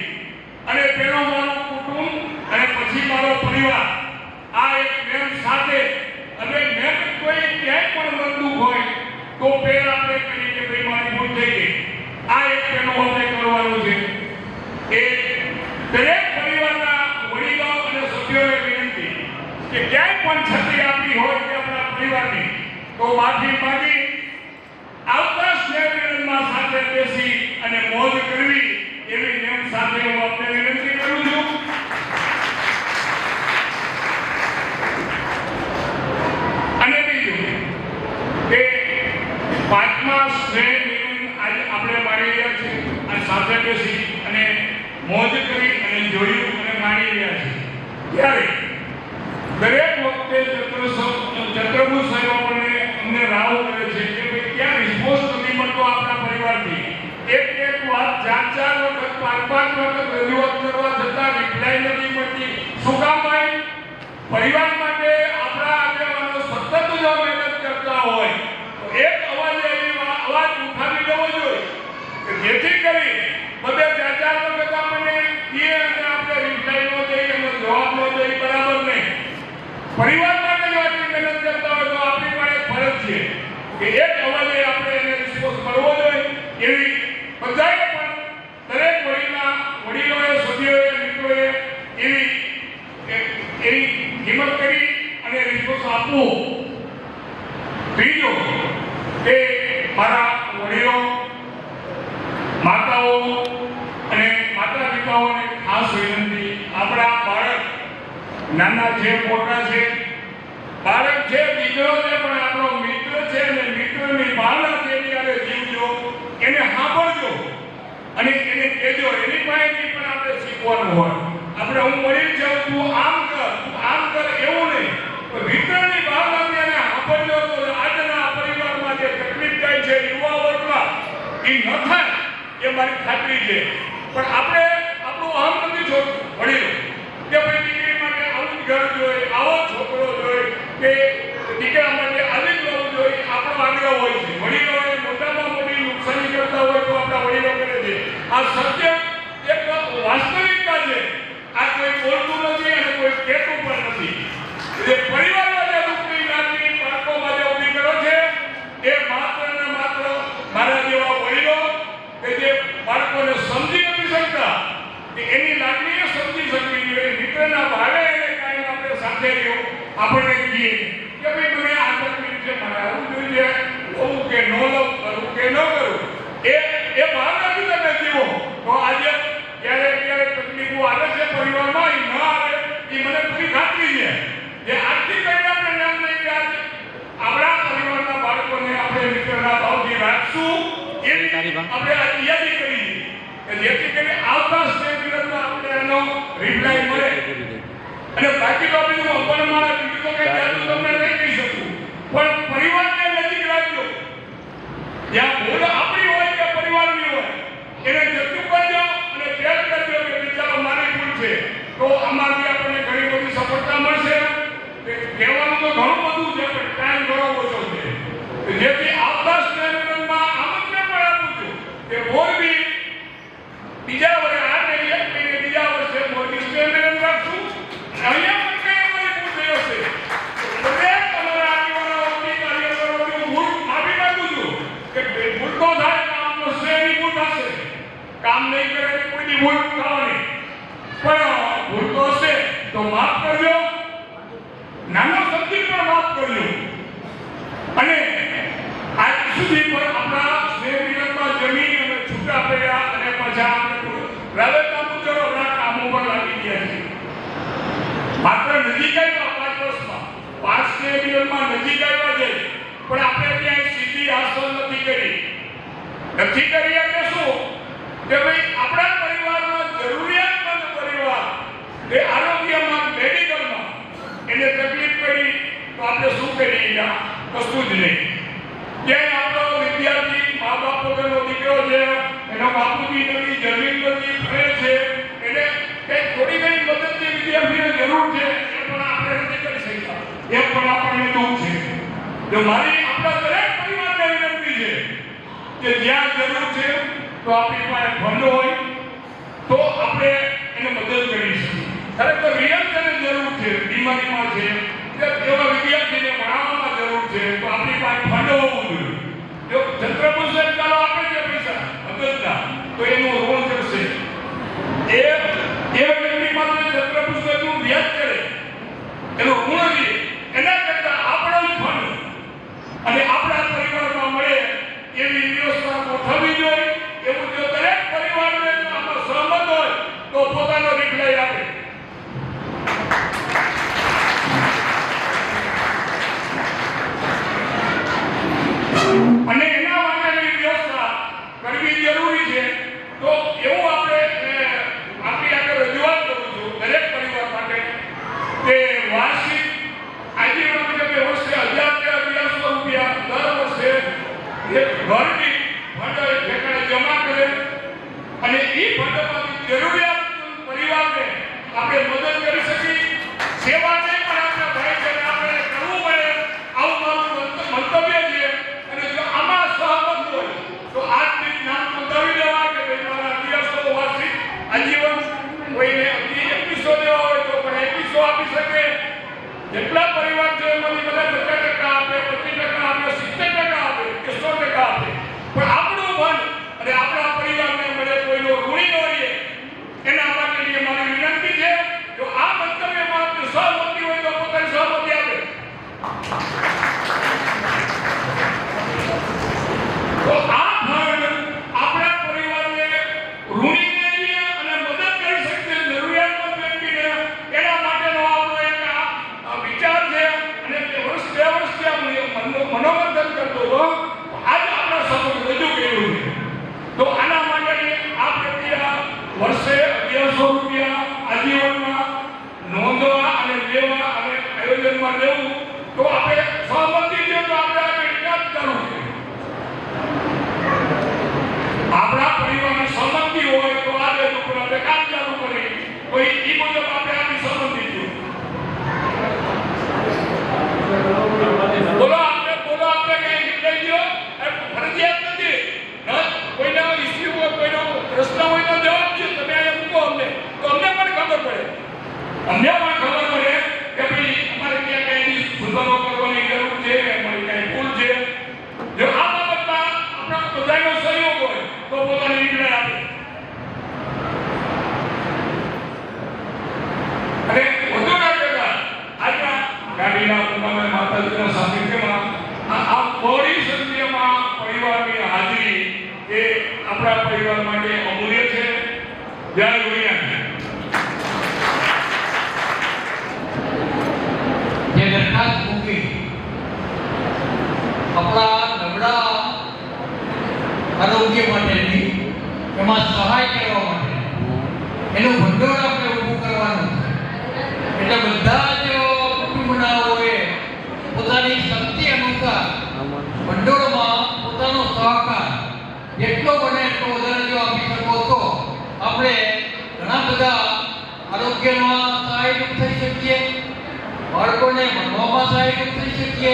અને પેલો મારું કુટુંબ અને પછી મારો પરિવાર, આ એક નેમ સાથે. અને નેમ કોઈ ક્યાંય પણ મનદુખ હોય તો પેલા આપણે કરી કે ભાઈ મારી ભૂલ થઈ ગઈ, આ એક પેલું આપણે કરવાનું છે. એ દરેક પરિવારના વડીલો અને સભ્યોને વિનંતી કે ક્યાંય પણ છત્રી આપી હોય કે આપણા પરિવારની, તો માફી માંગી આવતા સ્નેહમિલનમાં સાથે બેસી અને મોજ કરવી, એવી નિયમ સાથે હું આપને વિનંતી કરું છું. અને બીજું કે 5મા સ્નેહમિલન આજે આપણે માણી રહ્યા છીએ અને સાથે બેસી અને મોજ કરી અને જોયું અને માણી રહ્યા છીએ. ત્યારે દરેક વખતે ચંદ્રભૂ સાહેબ અમને રાહ કરે છે કે ભાઈ ક્યાં રિસ્પોન્સ નથી મળતો આપણા પરિવારથી. એક વાત 4 વખત 5 વખત રજૂઆત કરવા છતાં રિપ્લાય નથી મળતી. શું કામ ભાઈ? પરિવાર માટે આપણા આગેવાનો સતત જો મહેનત કરતા હોય તો એક અવાજ ઉઠાવી લેવો જોઈએ કે જેથી કરી બધે 4 વખત આપણને કહે અને આપણે રિપ્લાય ન દઈએ અને જવાબ ન દઈએ, બરાબર નહીં. પરિવાર માટે જો આટલી મહેનત કરતા હોય તો આપણી પણ એક ફરજ છે કે એક અવાજે આપણે એને રિસ્પોન્સ કરવો જોઈએ. એવી બધાએ પણ દરેક વડીલોએ, સભ્યોએ, મિત્રોએ એવી હિંમત કરી અને રિસ્પોન્સ આપવો. ત્રીજો કે મારા વડીલો, માતાઓ અને માતા પિતાઓને ખાસ વિનંતી, આપણા બાળક નાના છે, મોટા છે, બાળક છે, દીકરો છે, પણ આપણો મિત્ર છે અને મિત્રની ભાવના છે, ત્યારે જીવજો, એને સાંભળજો અને એને કહેજો. એની પાસેથી પણ આપણે શીખવાનું હોય. આપણે હું વડીલ છું, તું આમ કર એવું નહીં, મિત્રની ભાવનાથી એને સાંભળજો તો આજના પરિવારમાં જે તકલીફ થાય છે યુવા વર્ગમાં એ ન થાય એ મારી ખાતરી છે. પણ આપણે આપણું અહમ નથી છોડતું વડીલો કે ભાઈ દીકરી માટે આવું જ ઘર જોઈએ, આવો છોકરો જોઈએ કે દીકરા માટે આવી જ હોવું જોઈએ, આપણો આગ્રહ હોય છે. વડીલોએ મોટામાં મોટી નુકસાની કરતા હોય તો આપણા વડીલો કરે છે. આ સત્ય એક વાસ્તવિકતા છે. આ કોઈ બોલતું નથી અને કોઈ કહેતું પણ નથી. જે પરિવારમાં જે દુઃખની લાગણી બાળકોમાં જે ઊભી કરો છે એ માત્ર ને માત્ર મારા જેવા વડીલો કે જે બાળકોને સમજી નથી શકતા કે એની લાગણીઓ સમજી શકવી જોઈએ. મિત્રના ભાવે એને કાંઈ આપણે સાથે રહ્યો, આપણે કહીએ કે ભાઈ મને આ તકલીફ છે, મારે આવું જોઈએ, લઉં કે ન લઉં, કરું કે ન કરું, એ ભાવનાથી તમે જીવો તો આજે ક્યારે તકલીફો આવે છે પરિવારમાં, એ ન આવે એ મને પૂરી ખાતરી છે. જે આજથી કરીને આપણે નામ લઈ કે આપણા પરિવારના બાળકોને આપણે મિત્રના ભાવથી રાખશું, એવી આપણે આ યાદી કરી કે જેથી કરીને આવતા સ્ટેજમાં આપણે એનો રિપ્લાય મળે. અને બાકી તો આપણે અપન મારા બીજું તો કઈ જાતું તમને નહીં કહી શકું, પણ પરિવારને નજીક રાખજો. જ્યાં ભૂલ આપણી હોય કે પરિવારની હોય એને જતું કરજો અને પેલ કરજો કે બિચારો મારી ભૂલ છે, તો આમાંથી આપણને ઘણી બધી સફળતા મળશે. કહેવાનું તો ઘણું બધું છે પણ ટાઈમ ઘણો ઓછો છે. જેથી આવતા સ્ટેજમાં આમંત્રણ પણ આપું છું કે મોરબી બીજા વર્ષે આ નહીં એક મહિને બીજા વર્ષે મોરબી સ્ટેજ રાખશું. અહીંયા પણ કઈ અમારી ભૂલ થઈ હશે દરેક અમારા આગેવાનો કાર્યકરોની ભૂલ માફી માંગુ છું કે ભૂલ તો થાય, કામનો શ્રેયની ભૂલ થશે, કામ નહીં કરે કોઈની ભૂલ થવાની, પણ ભૂલ તો હશે તો માફ કરજો, નાનો સમજી પણ માફ કરજો. અને આજ સુધી પણ આપણા સ્નેહમિલનમાં જમીન અને છૂટા પડ્યા અને પાછા રાબેતા મુજબ આપણા કામો પર લાગી ગયા છે. માત્ર નજીક આવ્યા 5 વર્ષમાં 5 સ્નેહમિલનમાં નજીક આવ્યા છે, પણ આપણે ત્યાં સીધી હાંસલ નથી કરી એટલે શું કે ભાઈ આપણા પરિવારમાં જરૂરિયાતમંદ પરિવાર એ આરોગ્યમાં, મેડિકલમાં એને તકલીફ પડી તો આપણે શું કરીએ? કશું જ નહીં. ક્યાંય આપણો વિદ્યાર્થી મા બાપ વગરનો દીકરો છે, એનો બાપુજી નથી, જમીન નથી, ફરે છે, એને કંઈક થોડી ઘણી મદદની વિદ્યાર્થીને જરૂર છે, એ પણ મને દુઃખ છે. જો મારી આપણા દરેક પરિવારને વિનંતી છે કે જ્યાં જરૂર છે તો આપણી પાસે ફંડ હોય તો આપણે એને મદદ કરી શકીએ. ખરેખર રિયલ તેને જરૂર છે, બીમારીમાં છે, એવા વિદ્યાર્થીને ભણાવવામાં જરૂર છે તો આપણી પાસે ફંડ હોવું જોઈએ. જો છત્રપુષ્કર ચાલો આપે છે પૈસા મદદના તો એનું ઋણ કરશે. એ વ્યક્તિ માટે છત્રપુષ્કરનું વ્યાજ કરે એનું ઋણ લે એના કરતાં આપણો જ ફંડ અને આપણા પરિવારમાં મળે એવી વ્યવસ્થા ગોઠવવી જોઈએ. એવું જો દરેક પરિવારને આમાં સહમત હોય તો પોતાનો રિપ્લાય આપે. અને એના માટેની વ્યવસ્થા કરવી જરૂરી છે. તો એવું આપણે આપણી આગળ રજૂઆત કરું છું દરેક પરિવાર માટે કે વાર્ષિક આજીવન મુજબ વર્ષે 1000 કે 1100 રૂપિયા દર વર્ષે એક ઘરની ફંડ ઠેકાણે જમા કરે અને એ ફંડમાંથી જરૂરિયાત પરિવારને આપણે મદદ કરી શકીએ. સેવા નહીં પણ આપણા ભાઈ છે આપણે કરવું પડે આવું મારું મંતવ્ય છે. અને જો આમાં સહમત હોય તો આજથી નામ નોંધાવી દેવા કે ભાઈ મારા 1100 વાર્ષિક આજીવન કોઈને 2100 દેવા હોય તો પણ 2100 આપી શકે. જેટલા પરિવાર છે એમાંથી બધા 50% આપે, 25% આપે, 70% આપે કે 100% આપે. પણ આપણું ફંડ અને આપણા પરિવારને મળે કોઈનો ઋણી ન રહીએ એના માટેની અમારી વિનંતી છે. જો આ મંતવ્યમાં સહમતિ હોય તો પોતાની સહમતિ આપે. તો આ ફંડ આપણા પરિવારને ઋણી રહીએ અને મદદ કરી શકીએ જરૂરિયાતમંદ વ્યક્તિને એના માટેનો આપણો એક વિચાર છે. અને વર્ષ બે વર્ષથી મનોમંથન કરતો હતો આજ આપણા સમક્ષ રજૂ કર્યું છે. તો આના માટેની આ પ્રક્રિયા વર્ષે 1100 રૂપિયા આજીવનમાં નોંધવા અને લેવા અને આયોજનમાં લેવું તો આપણે સહમતિ છે તો આપણે આ વિકાસ કરવું છે. આપણા પરિવારની સહમતિ હોય તો આ લેવું ઉપર આપણે કામ ચાલુ કરી કોઈ એ મુજબ આપણે આપણી સહમતિ છે. બોલો આપણે કઈ નીકળી ગયો ફરજિયાત નથી. કોઈનો ઇસ્યુ હોય કોઈનો પ્રશ્ન હોય તો જવાબ દો. તમે અહીંયા મૂકો અમને તો અમને પણ ખબર પડે કે ભાઈ અમારે ક્યાં કઈ સુધારો કરવાની જરૂર છે, અમારી કઈ ભૂલ છે. જો આ બાબતમાં આપણા બધાનો સહયોગ હોય તો પોતાની નિર્ણય આપે. અને વધુ ના કહેતા આજના ગાડીના મુકામે માતાજીના સાનિધ્યમાં આ બહોળી સંખ્યામાં પરિવારની હાજરી એ આપણા પરિવાર માટે અમૂલ્ય છે. જય ગુણિયા. જે દરખાસ્ત મૂકી આપણા નબળા આરોગ્ય માટેની એમાં સહાય કરવા માટે એનું ભંડોળ આપણે ઊભું કરવાનું છે. એટલે બધા જ કુટુંબનાઓએ પોતાની શક્તિ અનુસાર ભંડોળમાં પોતાનો સહકાર જેટલો બને એટલો વધારે જો આપી શકો તો આપણે ઘણા બધા આરોગ્યમાં સહાયરૂપ થઈ શકીએ, બાળકોને ભણવામાં સહાયરૂપ થઈ શકીએ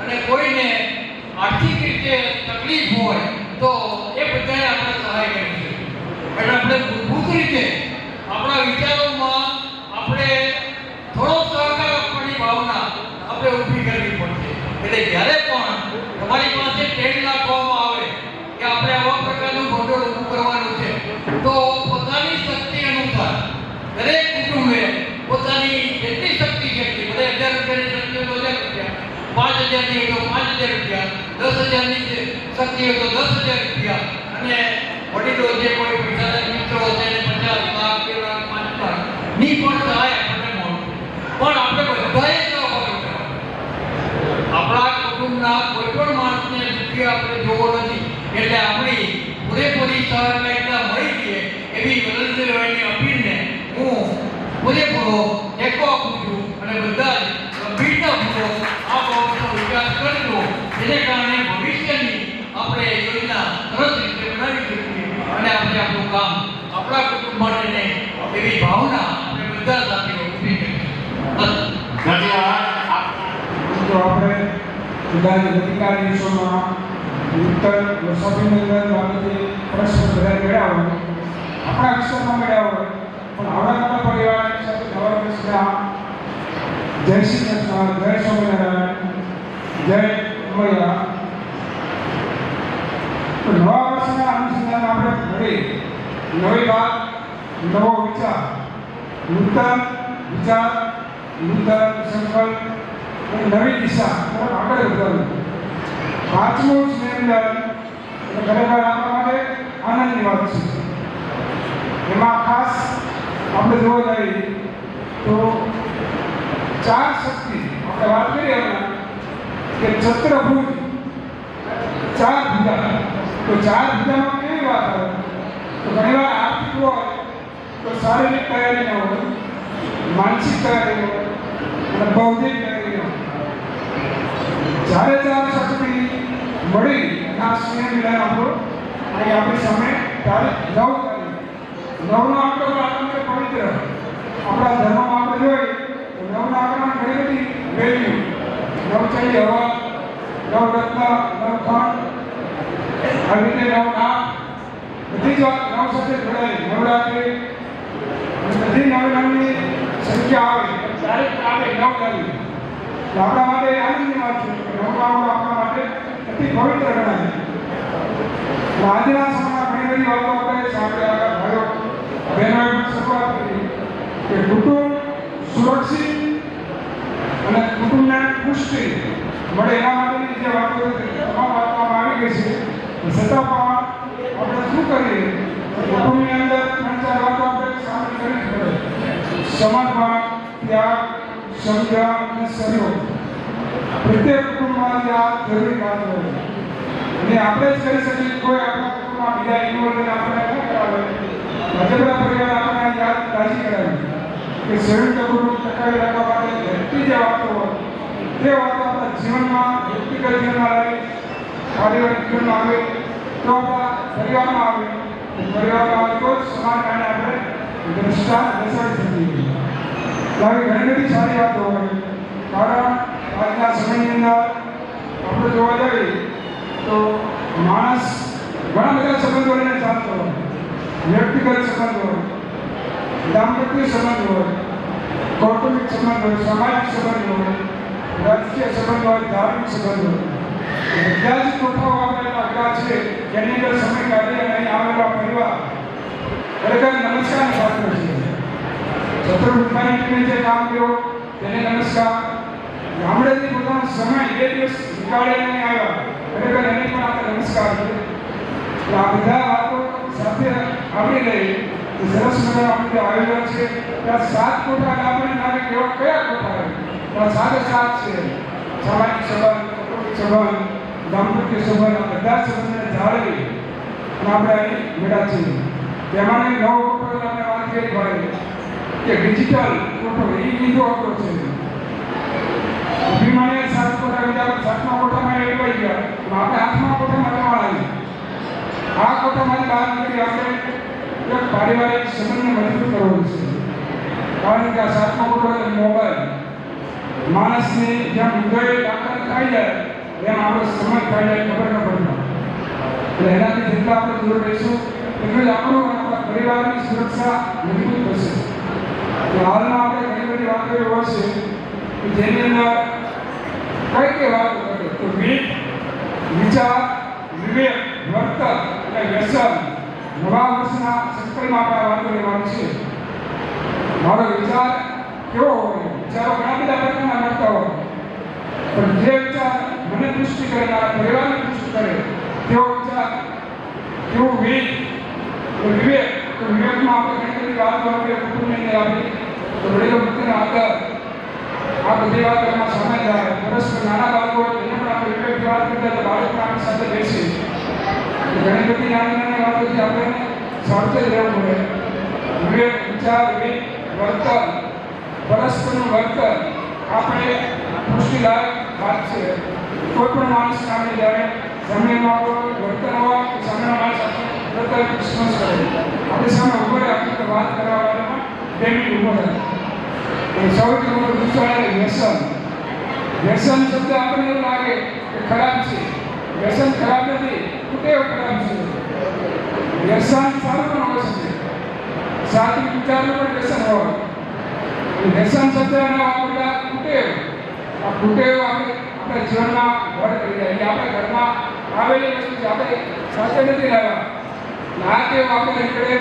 અને કોઈને આર્થિક રીતે તકલીફ હોય તો એ બધાને આપણે સહાય કરી શકીએ. એટલે આપણે મૂળભૂત રીતે આપણા વિચારોમાં આપણે થોડો સહકાર આપવાની ભાવના આપણે ઊભી કરવી પડશે. એટલે જ્યારે પણ તમારી પાસે ટેગ નાખવામાં આવે કે આપણે આવા પ્રકારનું ભંડોળ ઊભું કરવાનું છે તો પોતાની શક્તિ અનુસાર દરેક કુટુંબે પોતાની જેટલી શક્તિ છે બધા 1000 રૂપિયાની શક્તિ હોય તો 1000 રૂપિયા, 5000 ની હોય તો 5000 રૂપિયા, 10000 ની શક્તિ હોય તો 10000 રૂપિયા અને વડીલો જે કોઈ પૈસાદાર મિત્રો છે એને 50 લાખ, 2 લાખ, 5 લાખ ની પણ સહાય આપણને મળશે. પણ આપણે બધાએ સહભાગી થવાનું. આપણા કુટુંબના કોઈ પણ માણસને દુઃખી આપણે જોવો નથી. એટલે આપણી પૂરેપૂરી સહકારિતા મળી છે એવી વલણભાઈની અપીલને હું પૂરેપૂરો ટેકો આપું છું અને બધા જ ગંભીરતાપૂર્વક આ બાબતનો વિકાસ કરજો જેને કારણે ભવિષ્યની આપણે યોજના સરસ રીતે બનાવી શકીએ અને આપણે આપણું કામ આપણા કુટુંબ માટે એવી ભાવના આપણે બધા સાથે ઊભી કરીએ. ધન્યવાદ. તો આપણે બધા ગતિકા દિવસોમાં ઉત્તર વસાભીનગર બાબતે પ્રશ્ન બધા મળ્યા હોય, આપણા વિસ્તારમાં મળ્યા હોય, પણ આવનારા પરિવારની સાથે નવા વર્ષના જય શ્રી કૃષ્ણ, જય સ્વામિનારાયણ, જય મૈયા. તો નવા વર્ષના અનુસંધાન આપણે ઘડી નવી વાત, નવો વિચાર, નૂતન વિચાર, નૂતન સંકલ્પ અને નવી દિશા તરફ આગળ વધવાનું. પાંચમું સ્નેહમિલન ખરેખર આપણા માટે આનંદની વાત છે. એમાં ખાસ આપણે જોવા જઈએ તો ચાર શક્તિ આપણે વાત કરીએ કે ચતુર્ભુજ ચાર ભુજા. તો ચાર ભુજામાં કેવી વાત આવે તો ઘણીવાર આર્થિક હોય તો શારીરિક તૈયારી ન હોય, માનસિક તૈયારી હોય અને બૌદ્ધિક તૈયારી હોય. જ્યારે ચાર શક્તિ મળી આ સ્નેહ મિલન આપણું અહીં આપણી સામે તારીખ 9 આંકડો આપણને પવિત્ર. આપણા ધર્મમાં આપણે જોઈએ તો 9ના આંકડામાં ઘણી બધી વેલ્યુ, 9 ચાલી હવા, 9 રત્ન, 9 ખંડ, આવી રીતે 9 નામ, બધી જ વાત 9 સાથે જોડાયેલી. નવરાત્રિ બધી નવની સંખ્યા આવે, તારીખ આવે 9 તારીખ. તો આપણા માટે આનંદની વાત છે કે 9 આપણા માટે અતિ પવિત્ર ગણાય. આજના સમયમાં ઘણી બધી વાતો આપણે સાંભળ્યા, ભાઈઓ બહેનોએ પણ શરૂઆત કરી કે કુટુંબ સુરક્ષિત અને કુટુંબને પુષ્ટિ મળે એના માટેની જે વાતો તમામ વાતમાં આવી ગઈ છે. છતાં પણ આપણે શું કરીએ, કુટુંબની અંદર 3-4 વાતો આપણે સામેલ કરવી જ પડે. સમર્પણ, ત્યાગ, સમજણ અને સહયોગ. પ્રત્યેક કુટુંબમાં આ જરૂરી વાત હોય અને આપણે જ કરી શકીએ. કોઈ આપણા કુટુંબમાં બીજા ઇન્વોલ્વ થઈને આપણે ન કરાવે. રાજ્યના પરિવાર આપણે યાદ તાજી કરાવી કે સંયુક્ત કુટુંબ ટકાવી રાખવા માટે ઘટતી જે વાતો હોય તે વાતો આપણા જીવનમાં, વ્યક્તિગત જીવનમાં આવે, પારિવારિક જીવનમાં આવે, તો આપણા પરિવારમાં આવે. પરિવારમાં આવે તો જ સમાજ કારણે આપણે દ્રષ્ટાંત બેસાડી શકીએ. આવી ઘણી બધી સારી વાતો હોય. કારણ આજના સમયની અંદર આપણે જોવા જઈએ તો માણસ ઘણા બધા સંબંધો લઈને ચાલતો હોય. વ્યક્તિગત સંબંધ હોય, દાંપત્ય સંબંધ હોય, કૌટુંબિક સંબંધ હોય, સામાજિક સંબંધ હોય, રાજકીય સંબંધ હોય, ધાર્મિક સંબંધ હોય. બધા જ કોઠાઓ આપણે આગળ છે જેની અંદર સમય કાઢી અને અહીં આવેલા પરિવાર ખરેખર નમસ્કારની પાત્ર છે. ચતુર્ભુજની ટીમે જે કામ કર્યું તેને નમસ્કાર. ગામડેથી પોતાનો સમય 2 દિવસ નીકાળીને આવ્યા, ખરેખર એને પણ આપણે નમસ્કાર કરીએ. આ બધા વાતો સાથે આવડી લઈ સરસ મજાનું આપણું આયોજન છે. ત્યાં 7 કોઠા આપણે નામે કેવા કયા કોઠા આવે ત્યાં 7 છે. સામાજિક સંબંધ, કૌટુંબિક સંબંધ, દાંપત્ય સંબંધ, આ બધા સંબંધને જાળવી અને આપણે અહીં બેઠા છીએ. તેમાંની 9 કોઠો આપણે વાત કરી ભાઈ કે ડિજિટલ કોઠો એ બીજો હતો છે. અભિમાને 7 કોઠા બીજા 7મા કોઠામાં એડવાઈ ગયા. આપણે 8મા કોઠામાં જવાના. આ કોઠામાંથી બહાર નીકળી આપણે એક પારિવારિક સંબંધને મજબૂત કરવો છે. કારણ કે આ 7મો કોઠો છે મોબાઈલ. માણસની જેમ ઉદય તાકાત ખાઈ જાય એમ આપણો સમય ખાઈ જાય, ખબર ન પડતા. એટલે એનાથી જેટલા આપણે દૂર રહીશું એટલું જ આપણું આપણા પરિવારની સુરક્ષા મજબૂત થશે. હાલમાં આપણે ઘણી બધી વાતો એવી હોય છે કે જેની અંદર કઈ વાતો કરે તો વિવેક, વિચાર, વિવેક, વર્તન અને વ્યસન. નવા વર્ષના સંકલ્પમાં આપણે વાતો લેવાની છે. મારો વિચાર કેવો હોય? વિચારો ઘણા બધા પ્રકારના મળતા હોય, પણ જે વિચાર મને પુષ્ટિ કરે, મારા પરિવારને પુષ્ટિ કરે તેવો વિચાર, તેવો વિવેક. તો વિવેકમાં આપણે ઘણી બધી વાતો આપણે કુટુંબની અંદર આપી તો વડીલો પ્રત્યેનો આદર, આ બધી વાતો એમાં સામે જાય. પરસ્પર નાના બાળકો હોય એને પણ આપણે વિવેકની વાત કરતા તો બાળક પણ આપણી સાથે બેસી. ઘણી બધી નાની વાતોથી આપણે સાવચેત રહેવું પડે. વિવેક, વિચાર, વિવેક, વર્તન, પરસ્પરનું વર્તન આપણે પુષ્ટિદાયક વાત છે. કોઈ પણ માણસ સામે જ્યારે સામેનો વર્તન હોય કે સામેનો માણસ આપણે રિસ્પોન્સ કરે, આપણી સામે ઉભો રહે, આપણે વાત કરવા વાળામાં 2 મિનિટ ઉભો રહે. સૌથી મોટું દુષ્કાળ વ્યસન. વ્યસન શબ્દ આપણને એવું લાગે કે ખરાબ છે. વ્યસન ખરાબ નથી, કુટેવ ખરાબ છે. વ્યસન સારું પણ હોઈ શકે, સાત્વિક વિચારનું પણ વ્યસન હોય. વ્યસન શબ્દ ના વાપરતા કુટેવ, આ કુટેવ આપણા જીવનમાં ઘર કરી જાય. એટલે આપણા ઘરમાં આવેલી વસ્તુ છે, આપણે સાથે નથી લાવ્યા. આ ટેવ આપણે નીકળે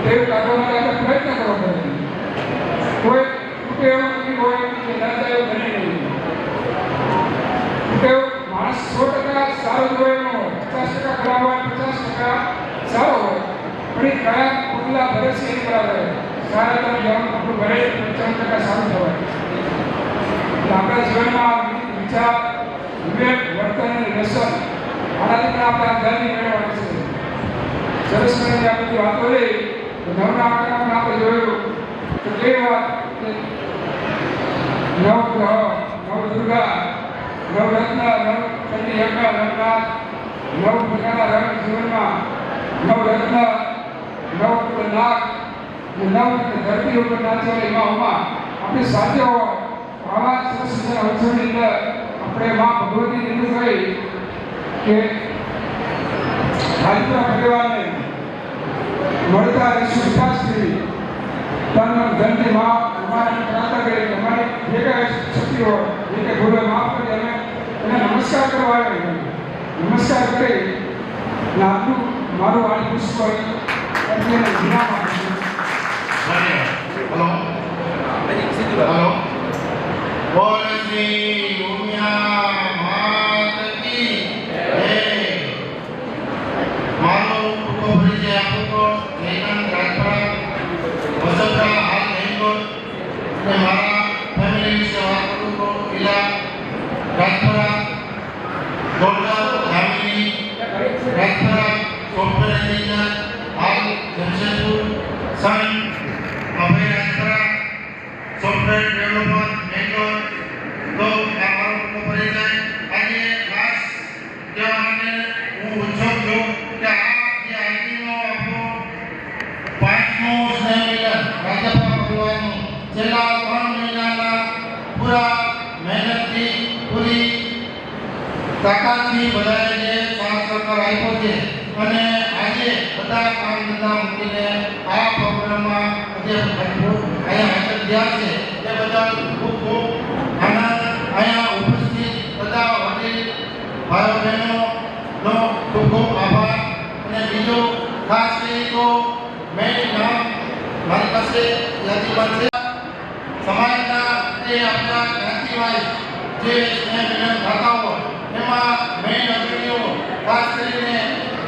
ટેવ કાઢવા માટે આપણે પ્રયત્ન કરવો પડે. કોઈ કુટેવ એવી હોય કે લાભદાયક બને નહીં. કુટેવ માણસ 100% સારો જ હોય એનો હોય, 50% ખરાબ હોય, 50% સારો હોય. પણ એ કયા પગલા ભરે છે એની બરાબર સારા તમે જવાનું આપણું ભરે 55% સારું થવાય. એટલે આપણા જીવનમાં વિચાર, વિવેક, વર્તન અને વ્યસન આનાથી પણ આપણે આઝાદી મેળવવાની છે. સરસ મજાની આ બધી વાતો લઈ તો નવના આંકડામાં આપણે જોયું તો કેવી વાત કે નવગ્રહ, નવદુર્ગા, નવરત્ન, નવચંડી યજ્ઞ, નવનાથ, નવ પ્રકારના રંગ જીવનમાં, નવરત્ન, નવ નાગ, નવ ધરતી ઉપર નાચવાની માં ઉમા આપણી સાથે હોય. આવા સરસ મજાના ઉત્સવની અંદર આપણે માં ભગવતી નિર્ણય કરી કે રાજપુરા પરિવારને મળતા સુખાશ્રી તન ધનની માં અમારી પ્રાર્થના કરી કે અમારી જે કાંઈ શક્તિ હોય એ કે ગુરુએ માફ કરી અમે એને નમસ્કાર કરવા આવ્યા. નમસ્કાર કરી અને આટલું મારું વાણી પુષ્પ એને વિરામ આપીશું. હેલો હેલો બોલ શ્રી ઉમિયા માત કી જય. મારો પૂરો પરિચય આપું તો જયકાંત રાજપરા, વસોદરા, હાલ બેંગ્લોર. અને મારા ફેમિલી વિશે વાત કરું તો ઇલા રાજપરા, ગોંડલ, ધામીની રાજપરા, સોફ્ટવેર એન્જિનિયર, હાલ જમશેદપુર, સન અભય રાજપરા, સોફ્ટવેર ડેવલપર, બેંગ્લોર. તો આ મારો પૂરો પરિચય. આજે ખાસ કહેવા માટે હું ઉત્સુક છું કે આ જે આજનો આપણો 5મો સ્નેહ મિલન રાજપરા પરિવારનું છેલ્લા 3 મહિનાના પૂરા મહેનતથી, પૂરી તાકાતથી બધાએ જે સાથ સહકાર આપ્યો છે અને આજે બધા કામ ધંધા મૂકીને આ પ્રોગ્રામમાં અહીંયા હાજર થયા છે તે બદલ ખૂબ ખૂબ આનંદ. અહીંયા ઉપસ્થિત બધા વડીલ ભાઈઓ બહેનોનો ખૂબ ખૂબ આભાર. અને બીજું ખાસ કરી તો મેં નામ મારી પાસે યાદીમાં છે. સમાજના જે આપણા જ્ઞાતિવાઇઝ જે સ્નેહ મિલન થતા હોય એમાં મેન અગ્રણીઓ ખાસ કરીને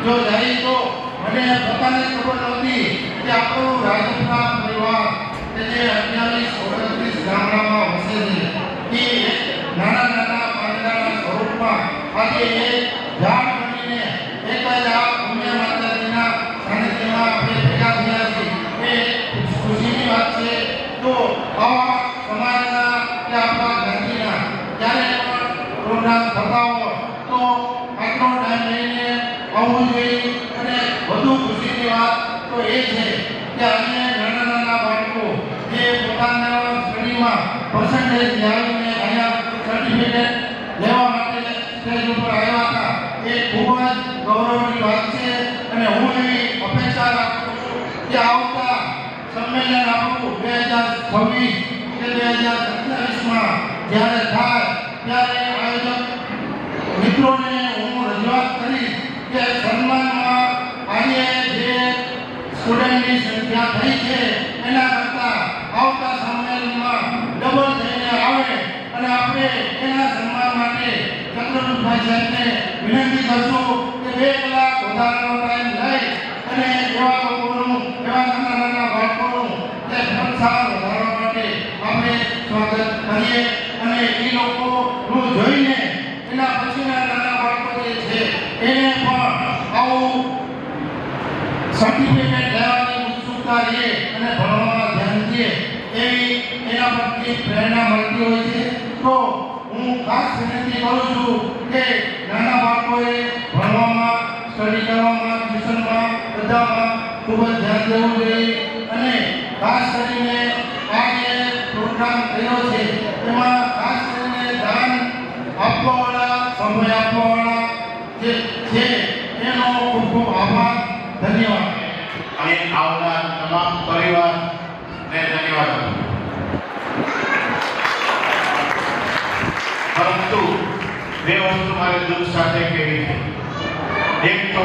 જો જાય તો મને પોતાને ખબર નહોતી કે આપણો રાજપરા પરિવાર કે જે 28-29 ગામડામાં વસે છે એ નાના નાના પાંદડાના સ્વરૂપમાં આજે એક ઝાડ બનીને એક જ આ ઉમિયા માતાજીના સાનિધ્યમાં આપણે ભેગા થયા છીએ એ ખુશીની વાત છે. તો આવા સમાજના કે આપણા જ્ઞાતિના જ્યારે પણ પ્રોગ્રામ થતા હોય તો આટલો ટાઈમ લઈને આવવું જોઈએ. અને વધુ ખુશીની વાત તો એ છે કે આજે નાના નાના બાળકો જે પોતાના સ્ટડીમાં પર્સન્ટેજ લાવીને અહીંયા સર્ટિફિકેટ લેવા માટે સ્ટેજ ઉપર આવ્યા હતા એ ખૂબ જ ગૌરવની વાત છે. અને હું એવી અપેક્ષા રાખું છું કે આવતા સંમેલન આપણું 2026 કે 2027માં જ્યારે થાય ત્યારે આયોજક મિત્રોને હું રજૂઆત કરીશ કે સન્માનમાં આજે જે સ્ટુડન્ટની સંખ્યા થઈ છે એના કરતાં આવતા સંમેલનમાં ડબલ થઈને આવે અને આપણે એના સન્માન માટે ચંદ્રદૂતભાઈ સાહેબને વિનંતી કરશું કે 2 કલાક વધારાનો ટાઈમ લઈ અને એવા લોકોનું, એવા નાના નાના બાળકોનું તે પ્રોત્સાહન વધારવા માટે આપણે સ્વાગત કરીએ. અને એ લોકોનું જોઈને એના પછીના નાના બાળકો જે છે એને પણ આવું સર્ટિફિકેટ લેવાની ઉત્સુકતા રહે અને ભણવામાં ધ્યાન દે એવી એના પરથી પ્રેરણા મળતી હોય છે. તો હું ખાસ વિનંતી કરું છું કે નાના બાળકોએ ભણવામાં, સ્ટડી કરવામાં, ટ્યુશનમાં બધામાં ખૂબ જ ધ્યાન દેવું જોઈએ. અને ખાસ કરીને આ જે પ્રોગ્રામ થયો છે એમાં ખાસ કરીને દાન સમય આપવાવાળા જે છે એનો ખૂબ ખૂબ આભાર, ધન્યવાદ. અહીં આવનાર તમામ પરિવારને ધન્યવાદ આપું. પરંતુ બે વસ્તુ મારે દુઃખ સાથે કહેવી છે. એક તો